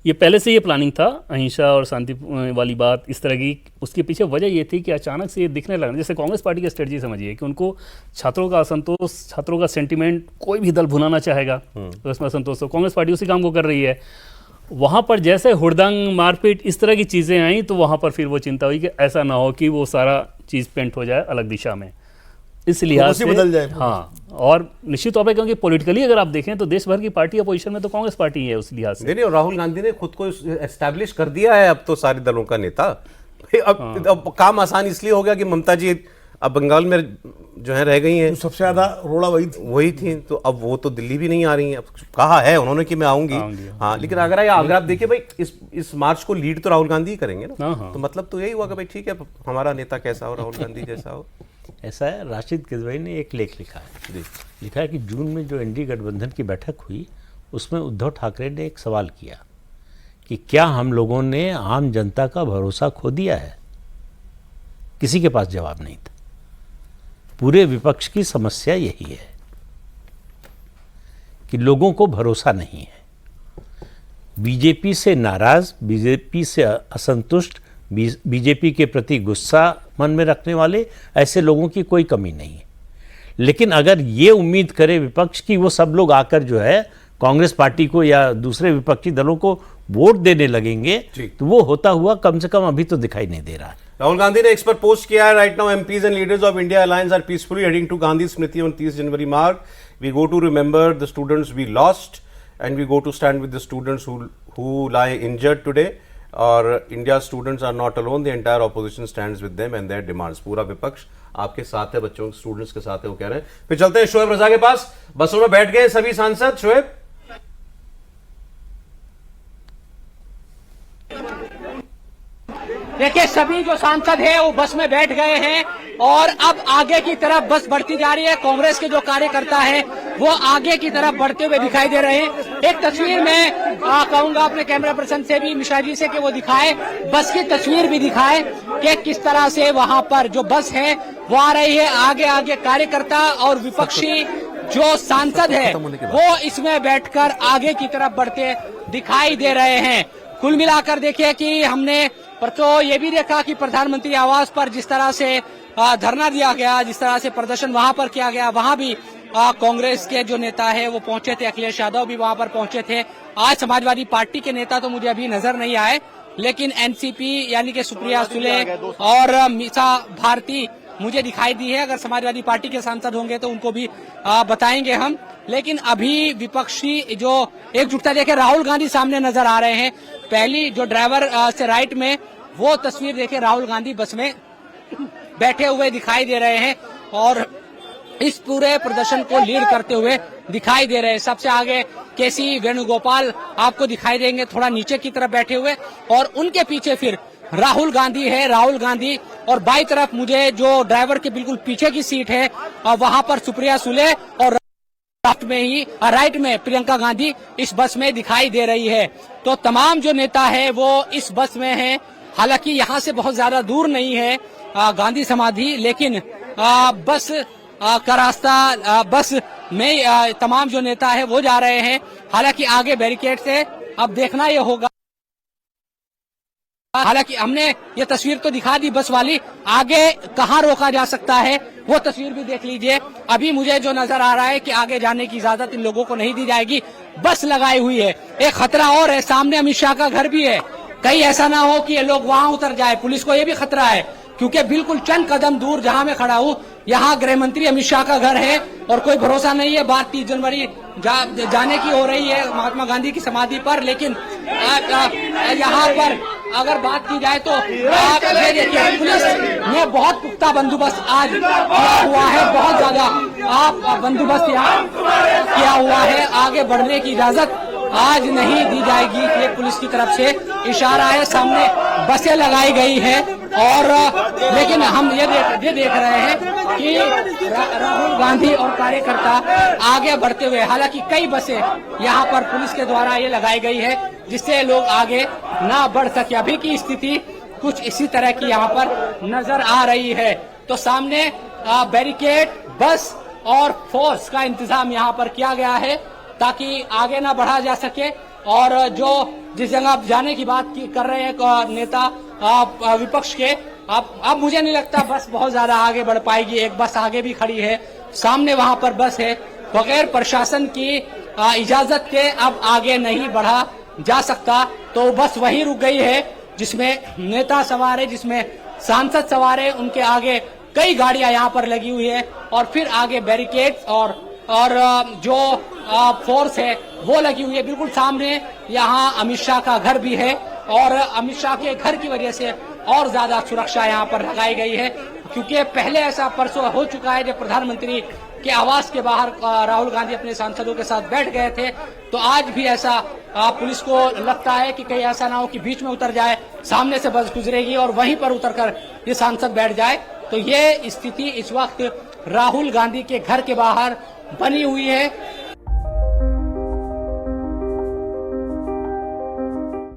ये पहले से ये प्लानिंग था, अहिंसा और शांति वाली बात इस तरह की। उसके पीछे वजह ये थी कि अचानक से ये दिखने लगा, जैसे कांग्रेस पार्टी की स्ट्रेटजी समझिए कि उनको छात्रों का असंतोष, छात्रों का सेंटिमेंट कोई भी दल भुनाना चाहेगा तो इसमें असंतोष, तो कांग्रेस पार्टी उसी काम को कर रही है। वहाँ पर जैसे हुड़दंग, मारपीट, इस तरह की चीज़ें आई तो वहाँ पर फिर वो चिंता हुई कि ऐसा ना हो कि वो सारा चीज़ पेंट हो जाए अलग दिशा में, इस लिहाज से बदल जाए। हाँ, और निश्चित तौर पर क्योंकि पॉलिटिकली अगर आप देखें तो देश भर की पार्टी अपोजिशन में तो कांग्रेस पार्टी है उस लिहाज से। नहीं, और राहुल गांधी ने खुद को एस्टैब्लिश कर दिया है अब तो सारे दलों का नेता। अब काम आसान इसलिए हो गया कि ममता जी अब बंगाल में जो है रह गई हैं, सबसे ज्यादा रोड़ा वही थी, तो अब वो तो दिल्ली भी नहीं आ रही हैं। अब कहा है उन्होंने कि मैं आऊंगी, हाँ, लेकिन अगर आप देखिए भाई इस मार्च को लीड तो राहुल गांधी ही करेंगे ना, तो मतलब तो यही हुआ कि भाई ठीक है हमारा नेता कैसा हो, राहुल गांधी जैसा हो। ऐसा है, राशिद किदवई ने एक लेख लिखा है जी, लिखा है कि जून में जो एनडीए गठबंधन की बैठक हुई उसमें उद्धव ठाकरे ने एक सवाल किया कि क्या हम लोगों ने आम जनता का भरोसा खो दिया है। किसी के पास जवाब नहीं था। पूरे विपक्ष की समस्या यही है कि लोगों को भरोसा नहीं है। बीजेपी से नाराज, बीजेपी से असंतुष्ट, बीजेपी के प्रति गुस्सा मन में रखने वाले ऐसे लोगों की कोई कमी नहीं है। लेकिन अगर ये उम्मीद करे विपक्ष की वो सब लोग आकर जो है कांग्रेस पार्टी को या दूसरे विपक्षी दलों को वोट देने लगेंगे तो वो होता हुआ कम से कम अभी तो दिखाई नहीं दे रहा है। राहुल गांधी ने इस पर पोस्ट किया है, right now MPs and leaders of India alliance are peacefully heading to Gandhi Smriti on 30 January Marg. We go to remember the students we lost and we go to stand with the students who lie injured today. और India students are not alone, the entire opposition stands with them and their demands. पूरा विपक्ष आपके साथ है, बच्चों स्टूडेंट्स के साथ है, वो कह रहे हैं। फिर चलते हैं शोएब रजा के पास। बसों में बैठ गए सभी सांसद। शोएब, देखिए सभी जो सांसद हैं वो बस में बैठ गए हैं और अब आगे की तरफ बस बढ़ती जा रही है। कांग्रेस के जो कार्यकर्ता हैं वो आगे की तरफ बढ़ते हुए दिखाई दे रहे हैं। एक तस्वीर मैं कहूंगा अपने कैमरा पर्सन से भी, मिश्रा जी से, कि वो दिखाए, बस की तस्वीर भी दिखाए कि किस तरह से वहां पर जो बस है वो आ रही है। आगे आगे कार्यकर्ता और विपक्षी जो सांसद है वो इसमें बैठकर आगे की तरफ बढ़ते दिखाई दे रहे हैं। कुल मिलाकर देखिए कि हमने पर तो ये भी देखा कि प्रधानमंत्री आवास पर जिस तरह से धरना दिया गया, जिस तरह से प्रदर्शन वहां पर किया गया, वहां भी कांग्रेस के जो नेता है वो पहुंचे थे, अखिलेश यादव भी वहां पर पहुंचे थे। आज समाजवादी पार्टी के नेता तो मुझे अभी नजर नहीं आए, लेकिन एनसीपी यानी कि सुप्रिया सुले और मीसा भारती मुझे दिखाई दी है। अगर समाजवादी पार्टी के सांसद होंगे तो उनको भी बताएंगे हम। लेकिन अभी विपक्षी जो एकजुटता देखे, राहुल गांधी सामने नजर आ रहे हैं। पहली जो ड्राइवर से राइट में वो तस्वीर देखे, राहुल गांधी बस में बैठे हुए दिखाई दे रहे हैं और इस पूरे प्रदर्शन को लीड करते हुए दिखाई दे रहे हैं। सबसे आगे केसी वेणुगोपाल आपको दिखाई देंगे, थोड़ा नीचे की तरफ बैठे हुए, और उनके पीछे फिर राहुल गांधी है, राहुल गांधी। और बाई तरफ मुझे जो ड्राइवर के बिल्कुल पीछे की सीट है वहां पर सुप्रिया सुले और राइट में प्रियंका गांधी इस बस में दिखाई दे रही है। तो तमाम जो नेता है वो इस बस में है। हालांकि यहाँ से बहुत ज्यादा दूर नहीं है गांधी समाधि, लेकिन बस का रास्ता, बस में तमाम जो नेता है वो जा रहे हैं। हालांकि आगे बैरिकेड से अब देखना ये होगा। हालांकि हमने ये तस्वीर तो दिखा दी बस वाली, आगे कहाँ रोका जा सकता है वो तस्वीर भी देख लीजिए। अभी मुझे जो नजर आ रहा है कि आगे जाने की इजाजत इन लोगों को नहीं दी जाएगी, बस लगाई हुई है। एक खतरा और है, सामने अमित शाह का घर भी है, कहीं ऐसा ना हो कि ये लोग वहां उतर जाए। पुलिस को ये भी खतरा है, क्योंकि बिल्कुल चंद कदम दूर जहां मैं खड़ा हूं यहाँ गृह मंत्री अमित शाह का घर है और कोई भरोसा नहीं है। बात 30 जनवरी जाने की हो रही है महात्मा गांधी की समाधि पर, लेकिन यहाँ पर अगर बात की जाए तो ये देखिए पुलिस ने बहुत पुख्ता बंदोबस्त आज किया हुआ है, बहुत ज्यादा बंदोबस्त यहाँ किया हुआ है। आगे बढ़ने की इजाजत आज नहीं दी जाएगी, ये पुलिस की तरफ से इशारा है। सामने बसें लगाई गई है और लेकिन हम ये देख रहे हैं कि राहुल गांधी और कार्यकर्ता आगे बढ़ते हुए, हालांकि कई बसें यहाँ पर पुलिस के द्वारा ये लगाई गई है जिससे लोग आगे ना बढ़ सके। अभी की स्थिति कुछ इसी तरह की यहाँ पर नजर आ रही है। तो सामने बैरिकेड, बस और फोर्स का इंतजाम यहाँ पर किया गया है ताकि आगे ना बढ़ा जा सके। और जो जिस जगह जाने की बात कर रहे हैं नेता विपक्ष के, अब मुझे नहीं लगता बस बहुत ज्यादा आगे बढ़ पाएगी। एक बस आगे भी खड़ी है, सामने वहां पर बस है, बगैर प्रशासन की इजाजत के अब आगे नहीं बढ़ा जा सकता। तो बस वहीं रुक गई है जिसमें नेता सवार है, जिसमें सांसद सवार है, उनके आगे कई गाड़ियां यहाँ पर लगी हुई है और फिर आगे बैरिकेड और जो फोर्स है वो लगी हुई है। बिल्कुल सामने यहाँ अमित शाह का घर भी है और अमित शाह के घर की वजह से और ज्यादा सुरक्षा यहाँ पर लगाई गई है, क्योंकि पहले ऐसा परसों हो चुका है जब प्रधानमंत्री के आवास के बाहर राहुल गांधी अपने सांसदों के साथ बैठ गए थे। तो आज भी ऐसा पुलिस को लगता है कि कहीं ऐसा ना हो कि बीच में उतर जाए, सामने से बस गुजरेगी और वहीं पर उतरकर ये सांसद बैठ जाए। तो ये स्थिति इस वक्त राहुल गांधी के घर के बाहर बनी हुई है